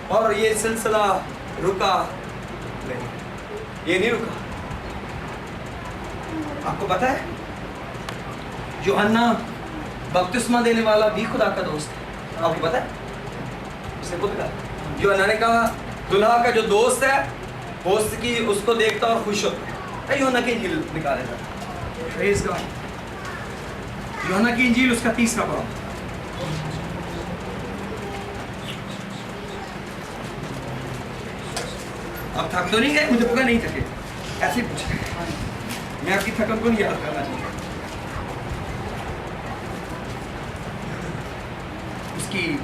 اور یہ سلسلہ رکا نہیں, یہ نہیں رکا. آپ کو پتا ہے یوحنا بپتسمہ دینے والا بھی خدا کا دوست ہے. آپ کو پتا ہے उसने खुद कहा। यूहन्ना ने कहा दुल्हा का जो दोस्त है वो उसकी उसको देखता और खुश होता है। यूहन्ना की इंजील निकाले था, प्रेज़ गॉड। यूहन्ना की इंजील उसका 30वां बाब। अब थक तो नहीं गए? मुझे पता नहीं थके, ऐसे ही पूछ रहे। मैं आपकी थकन को नहीं याद करना चाहता। उसकी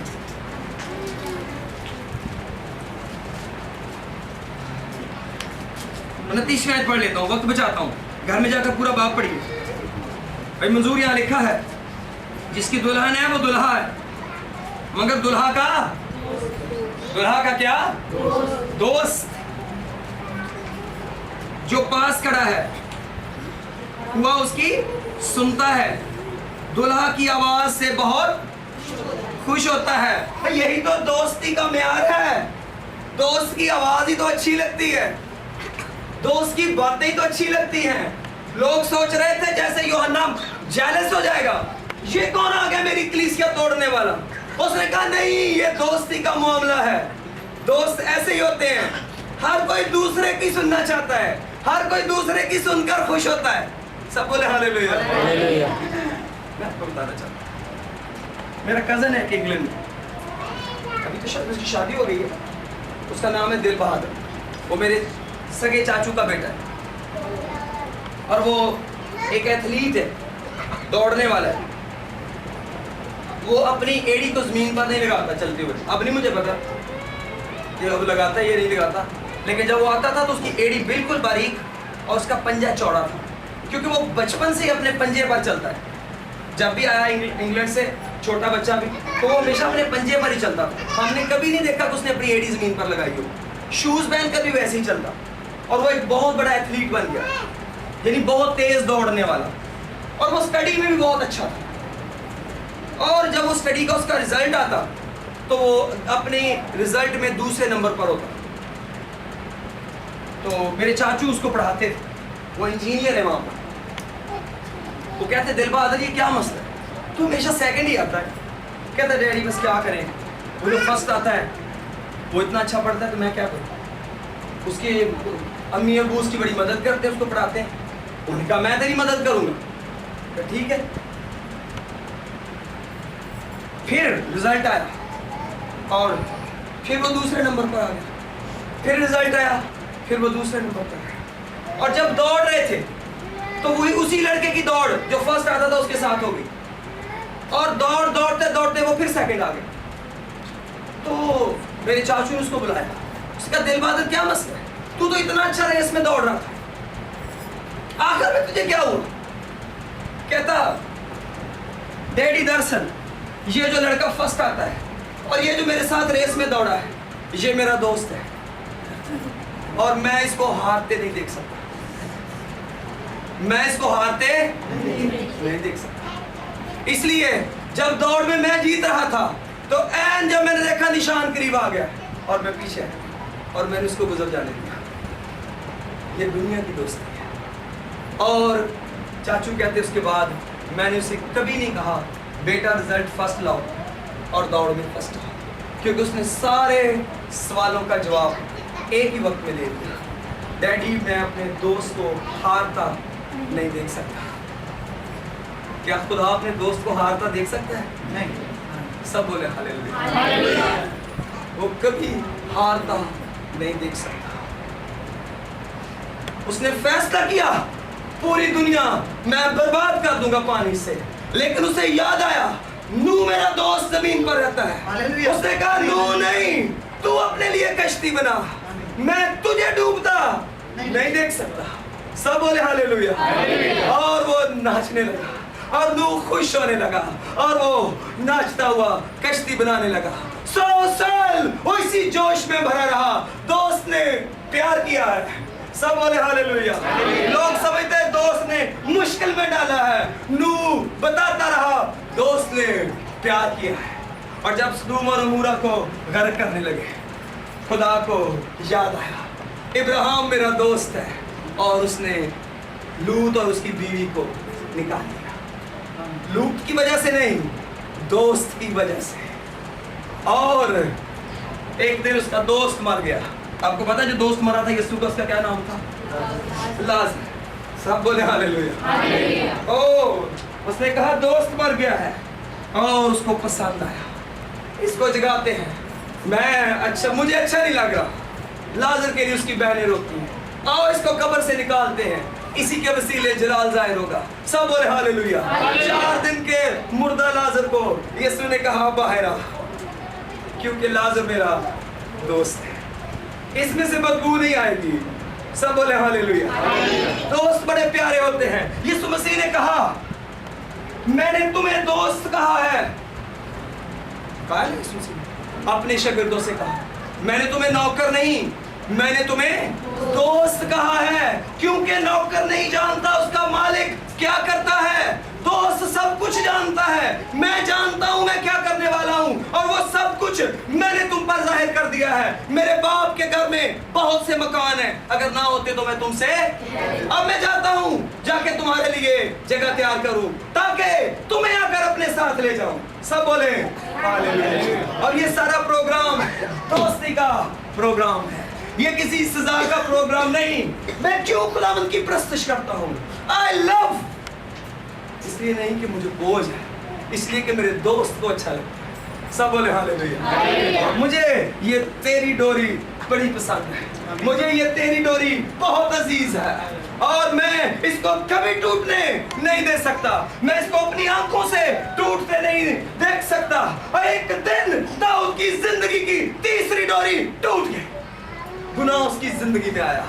29 आयत पढ़ लेता हूँ, वक्त बचाता हूँ, घर में जाकर पूरा बाप पढ़िए। भाई मंजूर यहाँ लिखा है जिसकी दुल्हन है वो दुल्हा है, मगर दुल्हा का क्या? दोस्त। जो पास खड़ा है हुआ उसकी सुनता है, दुल्हा की आवाज से बहुत खुश होता है। भाई यही तो दोस्ती का म्यार है। दोस्त की आवाज ही तो अच्छी लगती है, दोस्त की बातें ही तो अच्छी लगती हैं। लोग सोच रहे थे जैसे यूहन्ना जेलस हो जाएगा, ये कौन आ गया मेरी कलीसिया तोड़ने वाला। उसने कहा नहीं, ये दोस्ती का मामला है। दोस्त ऐसे ही होते हैं, हर कोई दूसरे की सुनना चाहता है, हर कोई दूसरे की सुनकर खुश होता है। सब बोले हालेलुया। मैं आपको बताना चाहता हूं, मेरा कजन है इंग्लैंड में, अभी तो शायद उसकी शादी हो गई है, उसका नाम है दिल बहादुर। वो मेरे सगे चाचू का बेटा है और वो एक एथलीट है, दौड़ने वाला है। वो अपनी एड़ी को जमीन पर नहीं लगाता चलते हुए। अब नहीं मुझे पता कि अब लगाता है ये नहीं लगाता, लेकिन जब वो आता था तो उसकी एड़ी बिल्कुल बारीक और उसका पंजा चौड़ा था, क्योंकि वो बचपन से ही अपने पंजे पर चलता है। जब भी आया इंग्लैंड से छोटा बच्चा भी, तो वो हमेशा अपने पंजे पर ही चलता था। हमने कभी नहीं देखा कि उसने अपनी एड़ी जमीन पर लगाई हो। शूज पहन कर भी वैसे ही चलता, और वो एक बहुत बड़ा एथलीट बन गया, यानी बहुत तेज दौड़ने वाला। और वो स्टडी में भी बहुत अच्छा था, और जब वो स्टडी का उसका रिजल्ट आता तो वो अपने रिजल्ट में दूसरे नंबर पर होता। तो मेरे चाचू उसको पढ़ाते थे, वो इंजीनियर है वहां पर। वो कहते दिल बहादुर ये क्या मसला है, तू हमेशा सेकंड ही आता है। कहता डैडी बस क्या करें, वो जो फर्स्ट आता है वो इतना अच्छा पढ़ता है तो मैं क्या करूँ। उसके अम्मी अबू उसकी बड़ी मदद करते हैं, उसको पढ़ाते हैं। उन्होंने कहा मैं तेरी मदद करूंगा, तो ठीक है। फिर रिजल्ट आया और फिर वो दूसरे नंबर पर आ गया। फिर रिजल्ट आया, फिर वो दूसरे नंबर पर आया। और जब दौड़ रहे थे तो वही उसी लड़के की दौड़ जो फर्स्ट आता था उसके साथ हो गई, और दौड़ते दौड़ते वो फिर सेकंड आ गया। तो मेरे चाचू ने उसको बुलाया, उसका दिल बहादुर क्या मसला है, तू तो इतना अच्छा रेस में दौड़ रहा था, आखिर में तुझे क्या हुआ। कहता डैडी दरअसल ये जो लड़का फर्स्ट आता है और ये जो मेरे साथ रेस में दौड़ा है, ये मेरा दोस्त है और मैं इसको हारते नहीं देख सकता, मैं इसको हारते नहीं देख सकता। इसलिए जब दौड़ में मैं जीत रहा था तो ऐन जब मैंने देखा निशान करीब आ गया और मैं पीछे आया और मैंने उसको गुजर जाने दिया। ये दुनिया की दोस्ती है। और चाचू कहते उसके बाद मैंने उसे कभी नहीं कहा बेटा रिजल्ट फर्स्ट लाओ और दौड़ में फर्स्ट आओ, क्योंकि उसने सारे सवालों का जवाब एक ही वक्त में दे दिया। डैडी मैं अपने दोस्त को हारता नहीं देख सकता। क्या खुदा अपने दोस्त को हारता देख सकता है? नहीं। सब बोले हालेलुया। वो कभी हारता नहीं देख सकता। उसने फैसला किया पूरी दुनिया मैं बर्बाद कर दूंगा पानी से, लेकिन उसे याद आया नू मेरा दोस्त जमीन पर रहता है। उसने कहा नू नहीं, तू अपने लिए कश्ती बना, मैं तुझे डूबता नहीं देख सकता। सब बोले हालेलुया। और वो नाचने लगा और नू खुश होने लगा और वो नाचता हुआ कश्ती बनाने लगा। 100 साल वो इसी जोश में भरा रहा। दोस्त ने प्यार किया है। सब बोले हालेलुया। लोग समझते हैं दोस्त ने मुश्किल में डाला है, नू बताता रहा दोस्त ने प्यार किया है। और जब सदूम और अमूरा को गर्क करने लगे, खुदा को याद आया इब्राहिम मेरा दोस्त है, और उसने लूत और उसकी बीवी को निकाल दिया। लूत की वजह से नहीं, दोस्त की वजह से। और एक दिन उसका दोस्त मर गया। आपको पता है जो दोस्त मरा था यीशु का, उसका क्या नाम था? लाजर। सब बोले हालेलुया। ओ उसने कहा दोस्त मर गया है और उसको पसंद आया, इसको जगाते हैं। मैं मुझे अच्छा नहीं लग रहा। लाजर के लिए उसकी बहनें रोती हैं, आओ इसको कब्र से निकालते हैं, इसी के वसीले जलाल जाहिर होगा। सब बोले हालेलुया। 4 दिन के मुर्दा लाजर को यीशु ने कहा बाहर आ, क्योंकि लाजर मेरा दोस्त है, इसमें से बदबू नहीं आएगी। सब बोले हालेलुया। दोस्त बड़े प्यारे होते हैं। यीशु मसीह ने कहा मैंने तुम्हें दोस्त कहा है। यीशु मसीह ने अपने शागिर्दों से कहा मैंने तुम्हें नौकर नहीं, मैंने तुम्हें दोस्त कहा है, क्योंकि नौकर नहीं जानता उसका मालिक क्या करता है, दोस्त सब कुछ जानता है। मैं जानता हूं मैं क्या करने वाला हूं और वो सब कुछ मैंने तुम पर जाहिर कर दिया है। मेरे बाप के घर में बहुत से मकान हैं, अगर ना होते तो मैं तुमसे अब मैं जाता हूं जाके तुम्हारे लिए जगह तैयार करूं ताकि तुम्हें आकर अपने साथ ले जाऊं। सब बोले हालेलुया। और ये सारा प्रोग्राम दोस्ती का प्रोग्राम है, ये किसी सजा का प्रोग्राम नहीं। मैं क्यों खुदावंद की प्रस्तुत करता हूं? आई लव, इसलिए नहीं कि मुझे बोझ है, इसलिए कि मेरे दोस्त को अच्छा लगता है। सब बोले हालेलुया। मुझे ये तेरी डोरी बड़ी पसंद है, मुझे ये तेरी डोरी बहुत अजीज है और मैं इसको कभी टूटने नहीं दे सकता। मैं इसको अपनी आंखों से टूटते नहीं देख सकता। और एक दिन दाऊद की जिंदगी की तीसरी डोरी टूट गई, गुनाह उसकी जिंदगी में आया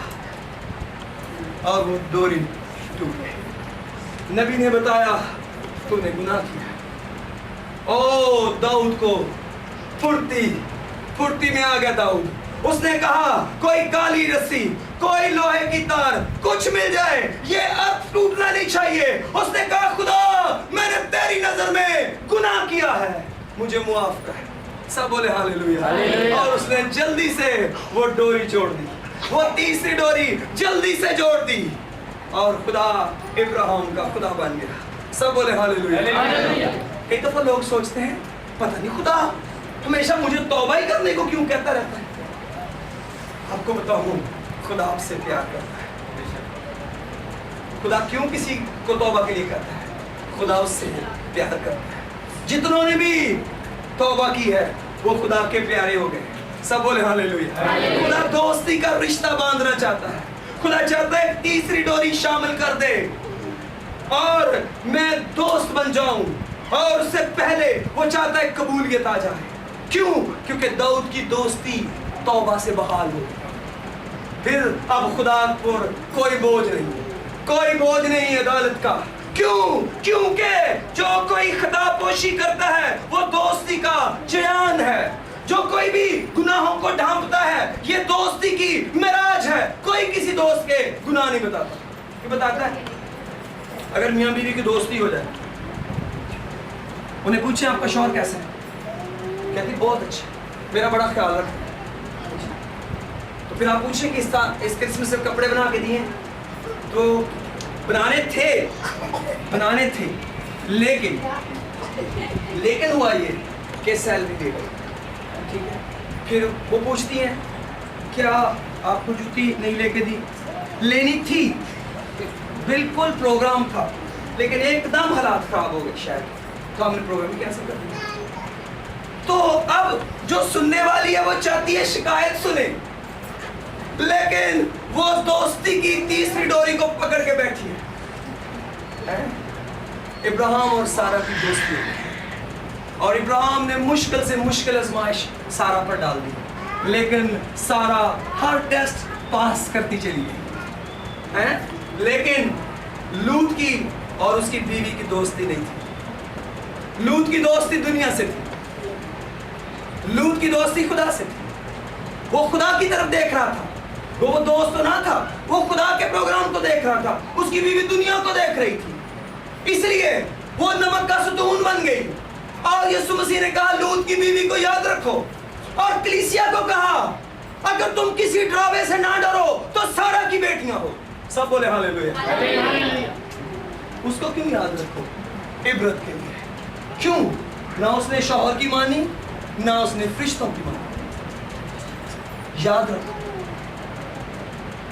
और वो डोरी टूट गई। नबी ने बताया तूने गुनाह किया। ओ दाऊद को फुर्ती में आ गया दाऊद। उसने कहा कोई काली रस्सी, कोई लोहे की तार, कुछ मिल जाए, ये अब टूटना नहीं चाहिए। उसने कहा खुदा मैंने तेरी नजर में गुनाह किया है, मुझे मुआफ कर। सब बोले हालेलुया। और उसने जल्दी से वो डोरी जोड़ दी, वो तीसरी डोरी जल्दी से जोड़ दी और खुदा इब्राहिम का खुदा बन गया। सब बोले हालेलुया। कई दफा लोग सोचते हैं पता नहीं खुदा हमेशा मुझे तौबा ही करने को क्यों कहता रहता है। आपको बताऊं खुदा आपसे प्यार करता है। खुदा क्यों किसी को तौबा के लिए कहता है? खुदा उससे प्यार करता है। जितनों ने भी तौबा की है वो खुदा के प्यारे हो गए। सब बोले हालेलुया। खुदा दोस्ती का रिश्ता बांधना चाहता है। खुदा चाहता है तीसरी डोरी शामिल कर दे और मैं दोस्त बन जाऊं, और उससे पहले वो चाहता है कबूलियत आ जाए। क्यों? क्योंकि दाऊद की दोस्ती तौबा से बहाल हो। फिर अब खुदा पर कोई बोझ नहीं अदालत का। क्यों? क्योंकि जो कोई खतापोशी करता है वो दोस्ती का चयान है। जो कोई भी गुनाहों को ढांपता है ये दोस्ती की मिराज है। कोई किसी दोस्त के गुनाह नहीं बताता। ये बताता है अगर मियां बीवी की दोस्ती हो जाए, उन्हें पूछे आपका शौहर कैसा है, कहती बहुत अच्छा, मेरा बड़ा ख्याल रखता है। तो फिर आप पूछें कि इस क्रिसमस से कपड़े बना के दिए, तो बनाने थे लेकिन हुआ ये कि सैलरी दे गई। ठीक है, फिर वो पूछती हैं क्या आपको जूती नहीं लेके दी? लेनी थी, बिल्कुल प्रोग्राम था, लेकिन एकदम हालात खराब हो गए शायद, तो हमने प्रोग्राम कैंसिल कर दिया। तो अब जो सुनने वाली है वो चाहती है शिकायत सुने, लेकिन वो दोस्ती की तीसरी डोरी को पकड़ के बैठी है। इब्राहिम और सारा की दोस्ती और इब्राहिम ने मुश्किल से मुश्किल आजमाइश सारा पर डाल दी, लेकिन सारा हर टेस्ट पास करती चली गई है। लेकिन लूत की और उसकी बीवी की दोस्ती नहीं थी। लूत की दोस्ती दुनिया से थी, लूत की दोस्ती खुदा से थी। वो खुदा की तरफ देख रहा था, वो दोस्त तो ना था, वो खुदा के प्रोग्राम को देख रहा था। उसकी बीवी दुनिया को देख रही थी, इसलिए वो नमक का सतून बन गई। और यीशु मसीह ने कहा लूत की बीवी को याद रखो, और कलीसिया को कहा अगर तुम किसी ड्रावे से ना डरो तो सारा की बेटियां हो। सब बोले हालेलुया। उसको क्यों याद रखो? इबरत के लिए। क्यों? ना उसने शौहर की मानी, ना उसने फरिश्तों की मानी। याद रखो,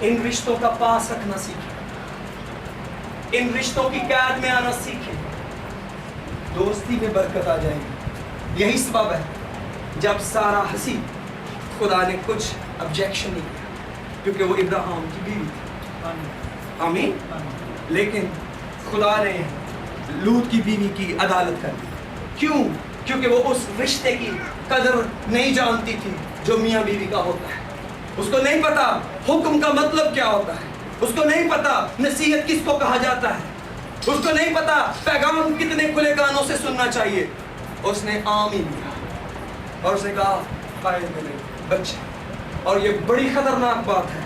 इन रिश्तों का पास रखना सीखें, इन रिश्तों की कैद में आना सीखें, दोस्ती में बरकत आ जाएगी। यही सबब है जब सारा हंसी, खुदा ने कुछ ऑब्जेक्शन नहीं किया, क्योंकि वो इब्राहिम की बीवी थी। आमीन। लेकिन खुदा ने लूत की बीवी की अदालत कर दी। क्यों? क्योंकि वो उस रिश्ते की कदर नहीं जानती थी जो मियाँ बीवी का होता है। उसको नहीं पता हुक्म का मतलब क्या होता है, उसको नहीं पता नसीहत किसको कहा जाता है, उसको नहीं पता पैगाम कितने खुले कानों से सुनना चाहिए। उसने आमीन किया और उसने कहा कायद मेरे बच्चे। और ये बड़ी खतरनाक बात है,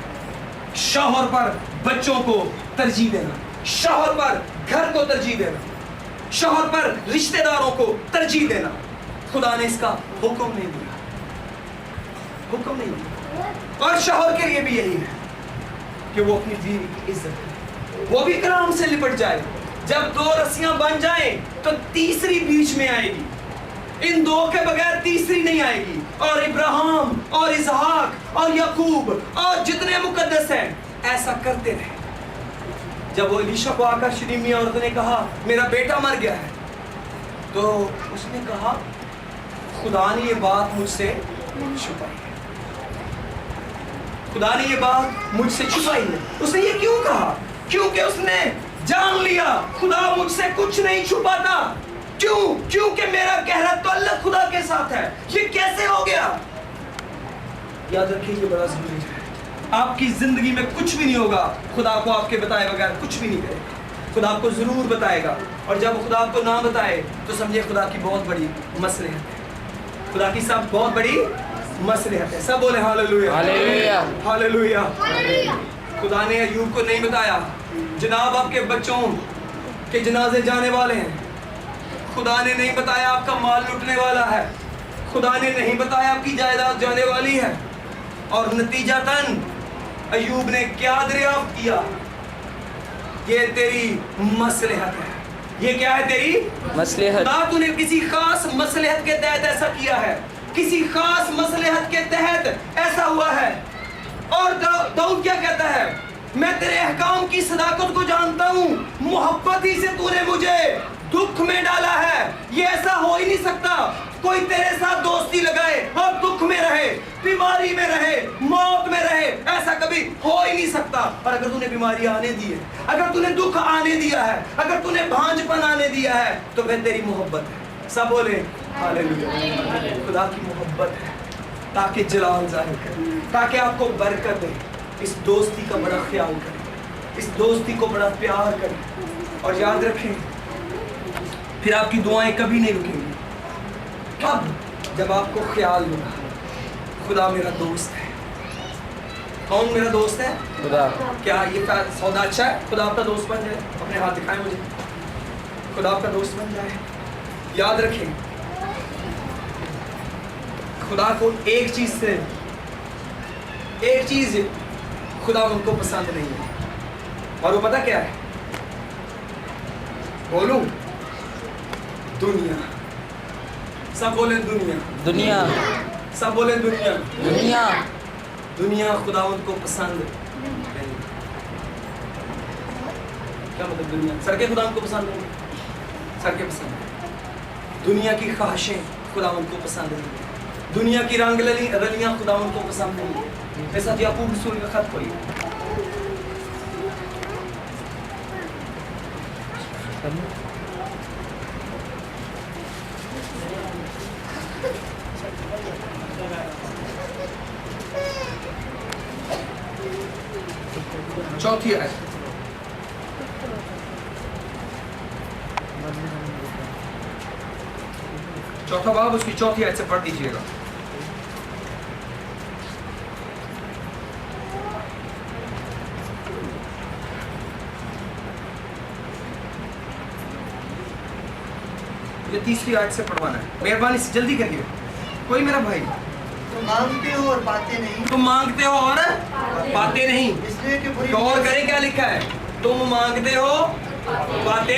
शौहर पर बच्चों को तरजीह देना, शौहर पर घर को तरजीह देना, शौहर पर रिश्तेदारों को तरजीह देना। खुदा ने इसका हुक्म नहीं दिया, हुक्म नहीं दिया। और शौहर के लिए भी यही है कि वो अपनी बीवी की इज्जत करे, वो भी कलाम से लिपट जाए। जब दो रस्सियां बन जाएं तो तीसरी बीच में आएगी, इन दो के बगैर तीसरी नहीं आएगी। और इब्राहिम और इसहाक और याकूब और जितने मुकद्दस हैं ऐसा करते रहे। जब वो एलीशा को आकर शरीमी औरत ने कहा मेरा बेटा मर गया है, तो उसने कहा खुदा ने ये बात मुझसे छुपाई है, खुदा ने ये बात मुझसे छुपाई है। उसने ये क्यों कहा? क्योंकि उसने जान लिया खुदा मुझसे कुछ नहीं छुपाता। क्यों? क्योंकि मेरा गहरा ताल्लुक खुदा के साथ है। ये कैसे हो गया? याद रखिए, ये बड़ा जरूरी है। आपकी जिंदगी में कुछ भी नहीं होगा खुदा को आपके बताए बगैर, कुछ भी नहीं करेगा। खुदा आपको जरूर बताएगा, और जब खुदा आपको ना बताए तो समझिए खुदा की बहुत बड़ी मसलहत है, खुदा की सब बहुत बड़ी मसलहत है। सब बोले हालेलुया, हालेलुया, हालेलुया। खुदा ने अय्यूब को नहीं बताया जनाब आपके बच्चों के जनाजे जाने वाले हैं, खुदा ने नहीं बताया आपका माल लुटने वाला है, खुदा ने नहीं बताया आपकी जायदाद जाने वाली है। और नतीजतन अय्यूब ने क्या दरियाफ्त किया? ये तेरी मसलहत है। ये क्या है? तेरी मसलहत। खुदा तूने किसी खास मसलहत के तहत ऐसा किया है, किसी खास मसलहत के तहत ऐसा हुआ है। और दाऊद क्या कहता है? मैं तेरे अहकाम की सदाकत को जानता हूँ, मोहब्बत ही से तूने मुझे दुख में डाला है। ये ऐसा हो ही नहीं सकता कोई तेरे साथ दोस्ती लगाए और दुख में रहे, बीमारी में रहे, मौत में रहे, ऐसा कभी हो ही नहीं सकता। और अगर तूने बीमारी आने दी है, अगर तूने दुख आने दिया है, अगर तूने भांजपन आने दिया है, तो वह तेरी मोहब्बत है। सब बोले हालेलुया। खुदा की मोहब्बत है ताकि जलाल जाहिर करे, ताकि आपको बरकत दे। इस दोस्ती का बड़ा ख्याल करें, इस दोस्ती को बड़ा प्यार करें। और याद रखें, फिर आपकी दुआएं कभी नहीं रुकेंगी। कब? जब आपको ख्याल होगा खुदा मेरा दोस्त है। कौन मेरा दोस्त है? खुदा। क्या ये सौदा अच्छा है? खुदा आपका दोस्त बन जाए। अपने हाथ दिखाएं मुझे, खुदा आपका दोस्त बन जाए। याद रखें, खुदा को एक चीज खुदा उनको पसंद नहीं है, और वो पता क्या है? बोलूं? दुनिया। सब बोले दुनिया, दुनिया, सब बोले दुनिया। दुनिया, दुनिया खुदा उनको पसंद नहीं। क्या मतलब दुनिया? सड़कें खुदा उनको पसंद नहीं, सड़कें पसंद नहीं। दुनिया की ख्वाहिशें खुदा उनको पसंद नहीं, दुनिया की रंग रलियां खुदा उनको पसंद नहीं। मेरे साथ याकूब रसूल का खत पढ़िए। चौथी आयत, चौथा बाब उसकी चौथी आयत से पढ़ दीजिएगा। ये तीसरी आयत से पढ़वाना है, मेहरबानी से जल्दी करिए। कोई मेरा भाई? तुम मांगते हो और पाते नहीं, तुम मांगते हो और पाते नहीं। इसलिए कि बुरी गौर करें क्या लिखा है? तुम मांगते हो पाते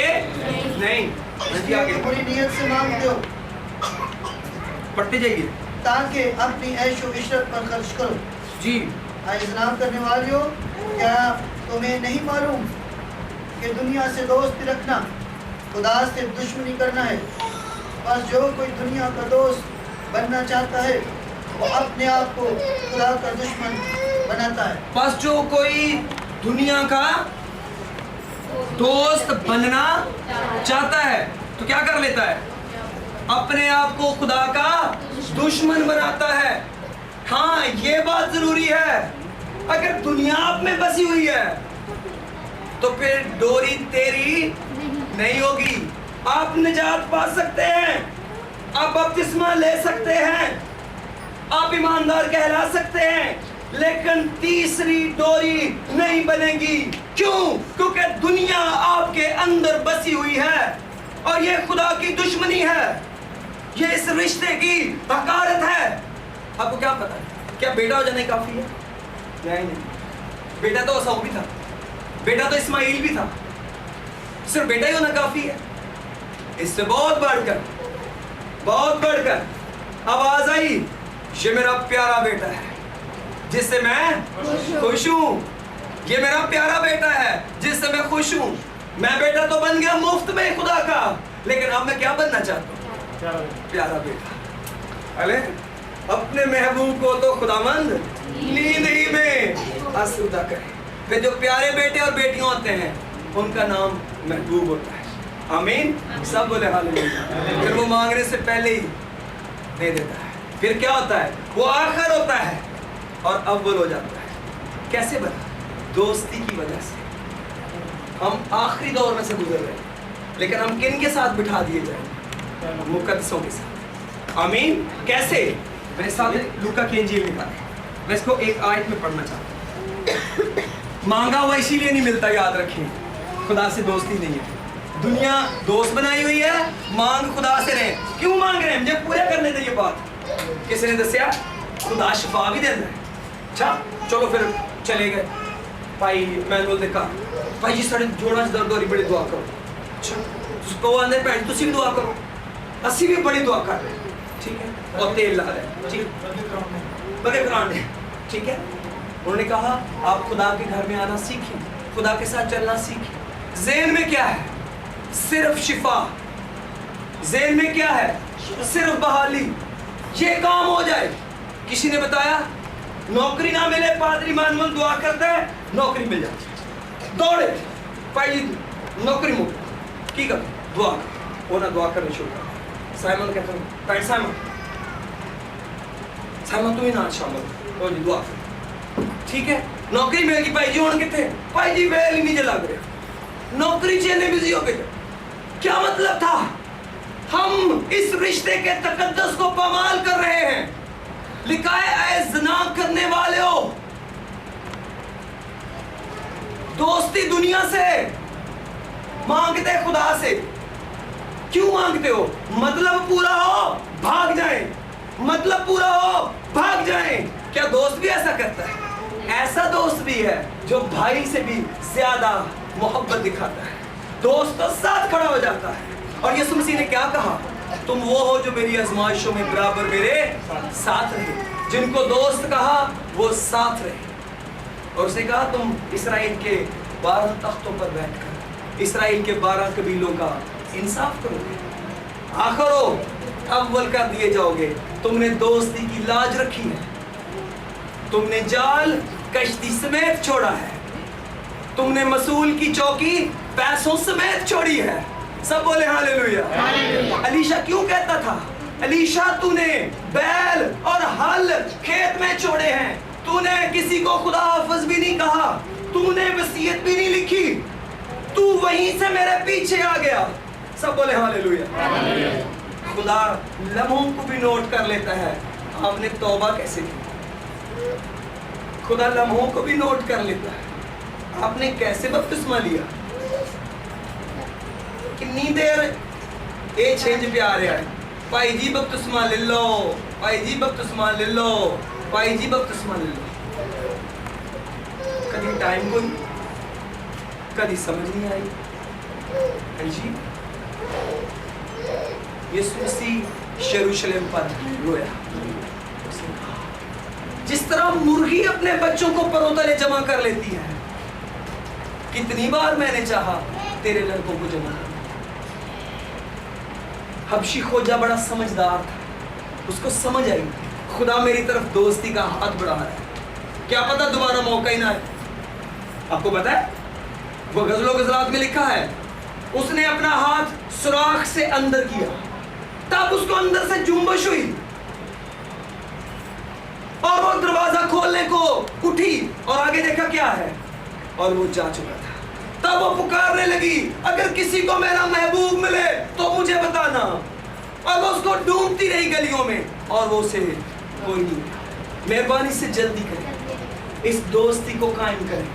नहीं। इसलिए कि बुरी नीयत से मांगते हो पढ़ते जाइए। ताकि अपनी ऐशो इशरत पर खर्च करो। جی اجتناب کرنے والیوں، کیا تمہیں نہیں معلوم کہ دنیا سے دوستی رکھنا خدا سے دشمنی کرنا ہے؟ بس جو کوئی دنیا کا دوست بننا چاہتا ہے وہ اپنے آپ کو خدا کا دشمن بناتا ہے۔ بس جو کوئی دنیا کا دوست بننا چاہتا ہے تو کیا کر لیتا ہے؟ اپنے آپ کو خدا کا دشمن بناتا ہے۔ ہاں یہ بات ضروری ہے، اگر دنیا آپ میں بسی ہوئی ہے تو پھر ڈوری تیری نہیں ہوگی۔ آپ نجات پا سکتے ہیں، آپ بپتسمہ لے سکتے ہیں، آپ ایماندار کہلا سکتے ہیں، لیکن تیسری ڈوری نہیں بنے گی۔ کیوں؟ کیونکہ دنیا آپ کے اندر بسی ہوئی ہے اور یہ خدا کی دشمنی ہے، یہ اس رشتے کی حقارت ہے۔ آپ کو کیا پتا ہے؟ کیا بیٹا ہو جانا کافی ہے؟ نہیں، بیٹا تو عیساؤ بھی تھا، بیٹا تو اسماعیل بھی تھا، صرف بیٹا ہی ہونا کافی ہے؟ اس سے بہت بڑھ کر آواز آئی، یہ میرا پیارا بیٹا ہے جس سے میں خوش ہوں، یہ میرا پیارا بیٹا ہے جس سے میں خوش ہوں۔ میں بیٹا تو بن گیا مفت میں خدا کا، لیکن اب میں کیا بننا چاہتا ہوں؟ پیارا بیٹا۔ ارے اپنے محبوب کو تو خداوند نیند ہی میں آسودہ کرے۔ پھر جو پیارے بیٹے اور بیٹیاں ہوتے ہیں ان کا نام محبوب ہوتا ہے۔ آمین، سب بولے ہاللیلویا۔ پھر وہ مانگنے سے پہلے ہی دے دیتا ہے۔ پھر کیا ہوتا ہے؟ وہ آخر ہوتا ہے اور اول ہو جاتا ہے۔ کیسے بنا؟ دوستی کی وجہ سے۔ ہم آخری دور میں سے گزر رہے ہیں، لیکن ہم کن کے ساتھ بٹھا دیے جائیں؟ مقدسوں کے ساتھ۔ آمین۔ کیسے؟ میرے ساتھ لوکا کی انجیل نکالیں، میں اس کو ایک آیت میں پڑھنا چاہتا ہوں۔ مانگا ہوا اسی لیے نہیں ملتا، یاد رکھیں، خدا سے دوستی نہیں ہے۔ دنیا دوست بنائی ہوئی ہے، مانگ خدا سے رہے۔ کیوں مانگ رہے ہیں؟ مجھے پورا کرنے دے یہ بات۔ کسی نے دسیا خدا شفا بھی دینا ہے۔ اچھا چلو پھر چلے گئے، بھائی میں نے دیکھا بھائی جی سارے جوڑا سے درد ہو رہی، بڑی دعا کرو۔ اچھا اس کو آندے پہن تسی بھی دعا کرو، اسی بھی بڑی دعا کر رہے ہیں، ٹھیک ہے، اور تیل لا رہے ہیں، ٹھیک بڑے قرآن ہے، ٹھیک ہے۔ انہوں نے کہا آپ خدا کے گھر میں آنا سیکھیں، خدا کے ساتھ چلنا سیکھیں۔ ذہن میں کیا ہے؟ صرف شفا۔ ذہن میں کیا ہے؟ صرف بحالی، یہ کام ہو جائے۔ کسی نے بتایا نوکری نہ ملے، پادری مانمل دعا کرتا ہے نوکری مل جاتی ہے، دوڑے بھائی نوکری مل کی کر دعا کر، وہ نہ دعا کرنے شروع کر۔ سائمن کہتا ہوں بھائی سائمن تم ہی نہ شامل ہو جی دعا کر، ٹھیک ہے، نوکری مل گئی۔ بھائی جی ہوں کتنے؟ بھائی جی ویل ہی نیچے لگ رہے، نوکری چیلنے بزی ہو گئے۔ کیا مطلب تھا؟ ہم اس رشتے کے تقدس کو پامال کر رہے ہیں۔ لکھا ہے اے زنا کرنے والے ہو، دوستی دنیا سے مانگتے خدا سے۔ کیوں مانگتے ہو؟ مطلب پورا ہو بھاگ جائیں، مطلب پورا ہو بھاگ جائیں۔ کیا دوست بھی ایسا کرتا ہے؟ ایسا دوست بھی ہے جو بھائی سے بھی زیادہ محبت دکھاتا ہے، دوست تو ساتھ کھڑا ہو جاتا ہے۔ اور یسوع مسیح نے کیا کہا؟ تم وہ ہو جو میری آزمائشوں میں برابر میرے ساتھ رہے۔ جن کو دوست کہا وہ ساتھ رہے، اور اس نے کہا تم اسرائیل کے 12 تختوں پر بیٹھ کر اسرائیل کے 12 قبیلوں کا انصاف کرو گے، آخر ہو اول کر دیے جاؤ گے۔ تم نے دوستی کی لاج رکھی ہے، تم نے جال کشتی سمیت چھوڑا ہے، تم نے مسئول کی چوکی پیسوں سمیت چھوڑی ہے۔ سب بولے ہاللیلویا۔ الیشا کیوں کہتا تھا الیشا تو نے بیل اور ہل کھیت میں چھوڑے ہیں، تو نے کسی کو خدا حافظ بھی نہیں کہا، تو نے وصیت بھی نہیں لکھی، تو وہیں سے میرے پیچھے آ گیا۔ سب بولے ہاللیلویا۔ خدا لمحوں کو بھی نوٹ کر لیتا ہے آپ نے توبہ کیسے کی، خدا لمحوں کو بھی نوٹ کر لیتا ہے آپ نے کیسے بپتسمہ لیا، کتنی دیر اے چھنج پہ آ رہا ہے، بھائی جی بپتسمہ لے لو، بھائی جی بپتسمہ لے لو، بھائی جی بپتسمہ لے لو۔ کبھی ٹائم کو کبھی سمجھ نہیں آئی۔ ہاں جی یسوع مسیح یروشلم پر رویا، اس نے کہا जिस तरह मुर्गी अपने बच्चों को परों तले जमा कर लेती है, कितनी बार मैंने चाहा तेरे लड़कों को जमा कर। हबशी खोजा बड़ा समझदार था, उसको समझ आई खुदा मेरी तरफ दोस्ती का हाथ बढ़ा रहा है, क्या पता दोबारा मौका ही ना आए। आपको पता है वो गजलों गजलात में लिखा है, उसने अपना हाथ सुराख से अंदर किया, तब उसको अंदर से जुम्बश हुई और वो दरवाजा खोलने को उठी और आगे देखा क्या है, और वो जा चुका था। तब वो पुकारने लगी, अगर किसी को मेरा महबूब मिले तो मुझे बताना। और वो उसको ढूंढती रही गलियों में, और वो उसे कोई नहीं मिला। मेहरबानी से जल्दी करें, इस दोस्ती को कायम करें।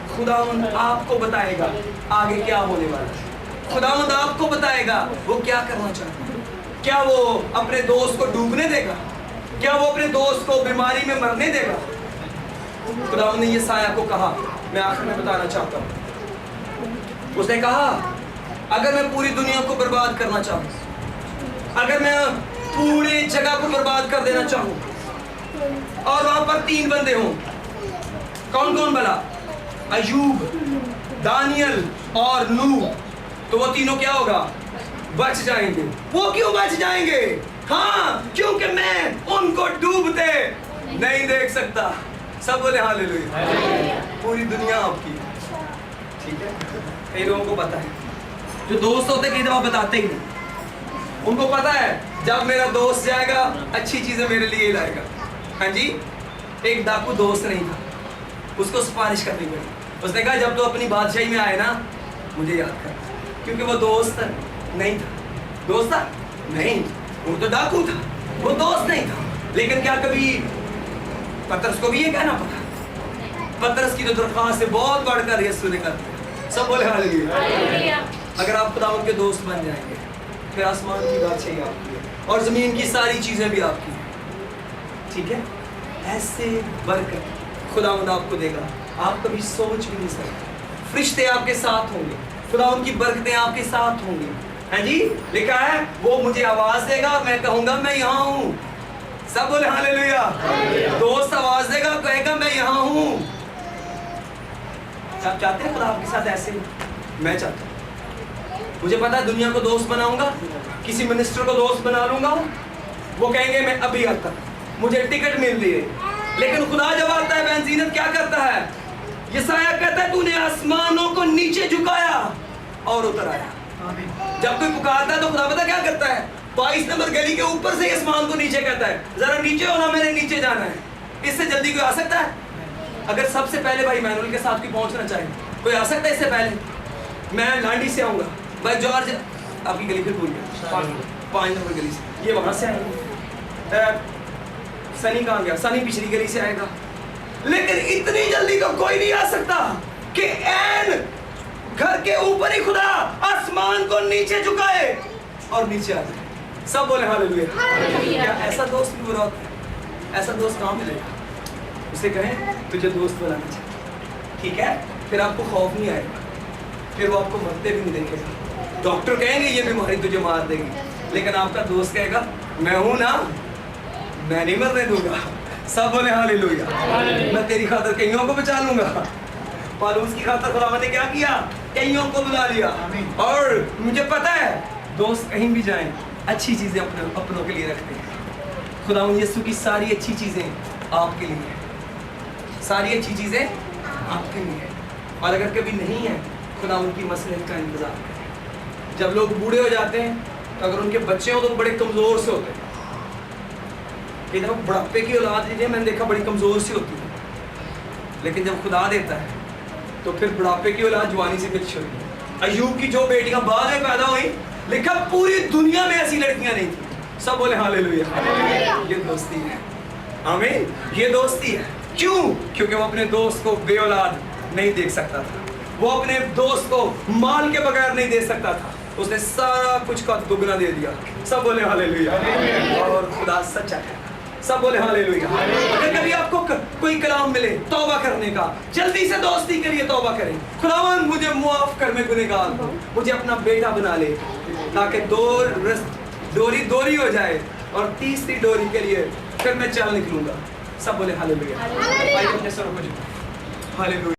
खुदावंद आपको बताएगा आगे क्या होने वाला है। खुदावंद आपको बताएगा वो क्या करना चाहता है। क्या वो अपने दोस्त को डूबने देगा? क्या वो अपने दोस्त को बीमारी में मरने देगा? खुदावंद ने यशायाह को कहा, मैं आखिर में बताना चाहता हूँ, उसने कहा अगर मैं पूरी दुनिया को बर्बाद करना चाहूँ, अगर मैं पूरी जगह को बर्बाद कर देना चाहूँ, और वहां पर 3 बंदे हों, कौन कौन भला? अयूब, दानियल और नूह, तो वो तीनों क्या होगा? बच जाएंगे। वो क्यों बच जाएंगे? हाँ, क्योंकि मैं उनको डूबते नहीं देख सकता। सब बोले हालेलुया। पूरी दुनिया आपकी है, ठीक है। कई लोगों को पता है, जो दोस्त होते कई दफा बताते ही नहीं। उनको पता है जब मेरा दोस्त जाएगा अच्छी चीजें मेरे लिए लाएगा। हाँ जी, एक डाकू दोस्त नहीं था, उसको सिफारिश करनी पड़ी। उसने कहा जब तो अपनी बादशाही में आए ना मुझे याद कर, क्योंकि वो दोस्त नहीं था। दोस्त था नहीं, वो तो डाकू था, वो दोस्त नहीं था। लेकिन क्या कभी पतरस को भी ये कहना पड़ा? पतरस की तो दरख्वास्त से बहुत बढ़कर यीशु ने कर दिया। सब बोले हालेलुया। अगर आप खुदावंद के दोस्त बन जाएंगे, फिर आसमान की बादशाही आपकी है और जमीन की सारी चीजें भी आपकी हैं, ठीक है। ऐसे बरकत खुदावंद आपको देगा, आप कभी सोच भी नहीं सकते। फरिश्ते आपके साथ होंगे, खुदावंद की बरकतें आपके साथ होंगी। हाँ जी, लिखा है वो मुझे आवाज देगा और मैं कहूंगा मैं यहाँ हूँ। सब बोले हालेलुया। दोस्त आवाज देगा, कहेगा मैं यहाँ हूँ। आप चाहते हैं खुदा आपके साथ ऐसे? मैं चाहता हूँ। मुझे पता है दुनिया को दोस्त बनाऊंगा, किसी मिनिस्टर को दोस्त बना लूंगा, वो कहेंगे मैं अभी आता, मुझे टिकट मिल रही है। लेकिन खुदा जब आता है बेनजीनत क्या करता है? यशायाह कहता है तूने आसमानों को नीचे झुकाया और उतर आया। जब कोई पुकारता है तो खुदा पता क्या करता है? 22 नंबर गली के ऊपर से आसमान को नीचे कहता है जरा नीचे होना, मैंने नीचे जाना है। इससे जल्दी कोई आ सकता है? अगर सबसे पहले भाई मैनुअल के साथ कोई पहुंचना चाहे, कोई आ सकता है इससे पहले? मैं लांडी से आऊंगा, भाई जॉर्ज आपकी गली फिर भूल गया, 5 नंबर गली से, ये वहां से आएगा। सनी कहाँ गया? सनी पिछली गली से आएगा। लेकिन इतनी जल्दी तो कोई नहीं आ सकता कि ऐन घर के ऊपर ही खुदा आसमान को नीचे झुकाए और नीचे आ जाए। सब बोले हालेलुया। क्या ऐसा दोस्त भी बुरा होता है? ऐसा दोस्त कहाँ मिलेगा? उसे कहें तुझे दोस्त बनाना चाहिए, ठीक है, फिर आपको खौफ नहीं आएगा, फिर वो आपको मरते भी नहीं देखेगा। डॉक्टर कहेंगे ये बीमारी तुझे मार देगी, लेकिन आपका दोस्त कहेगा मैं हूं ना, मैं नहीं मरने दूंगा। सब बोले हालेलुया। मैं तेरी खातिर कईयों को बचा लूंगा। पालूस की खातिर खुदा ने क्या किया? कईयों को बुला लिया। और मुझे पता है दोस्त कहीं भी जाएं अच्छी चीजें अपनों के लिए रखते हैं। खुदा यीशु की सारी अच्छी चीजें आपके लिए हैं, सारी अच्छी चीजें आपके लिए हैं। और अगर कभी नहीं है, खुदा उनकी मसलहत का इंतजार करें। जब लोग बूढ़े हो जाते हैं तो अगर उनके बच्चे हो तो बड़े कमजोर से होते हैं। इधर बुढ़ापे की औलाद लीजिए, मैंने देखा बड़ी कमजोर सी होती है, लेकिन जब खुदा देता है तो फिर बुढ़ापे की औलाद जवानी से भी अच्छी होती है। अयूब की जो बेटियां बाद में पैदा हुई, लिखा पूरी दुनिया में ऐसी लड़कियां नहीं थी। सब बोले हालेलुया। ये दोस्ती है, आमीन। ये दोस्ती है। क्यों? क्योंकि वो अपने दोस्त को बे औलाद नहीं देख सकता था, वो अपने दोस्त को माल के बगैर नहीं दे सकता था, उसने सारा कुछ का दुगना दे दिया। सब बोले हालेलुया। और खुदा सच्चा है। सब बोले हालेलुया। अगर कभी आपको कोई कलाम मिले तौबा करने का, जल्दी से दोस्ती के लिए तौबा करें। खुदावंद मुझे मुआफ कर, मैं गुनहगार हूं, मुझे अपना बेटा बना ले, ताकि डोरी हो जाए और तीसरी डोरी के लिए फिर मैं चल निकलूंगा। सब बोले हालेलुया। हालेलुया। आइए अपने सरों को झुकाएं। हालेलुया।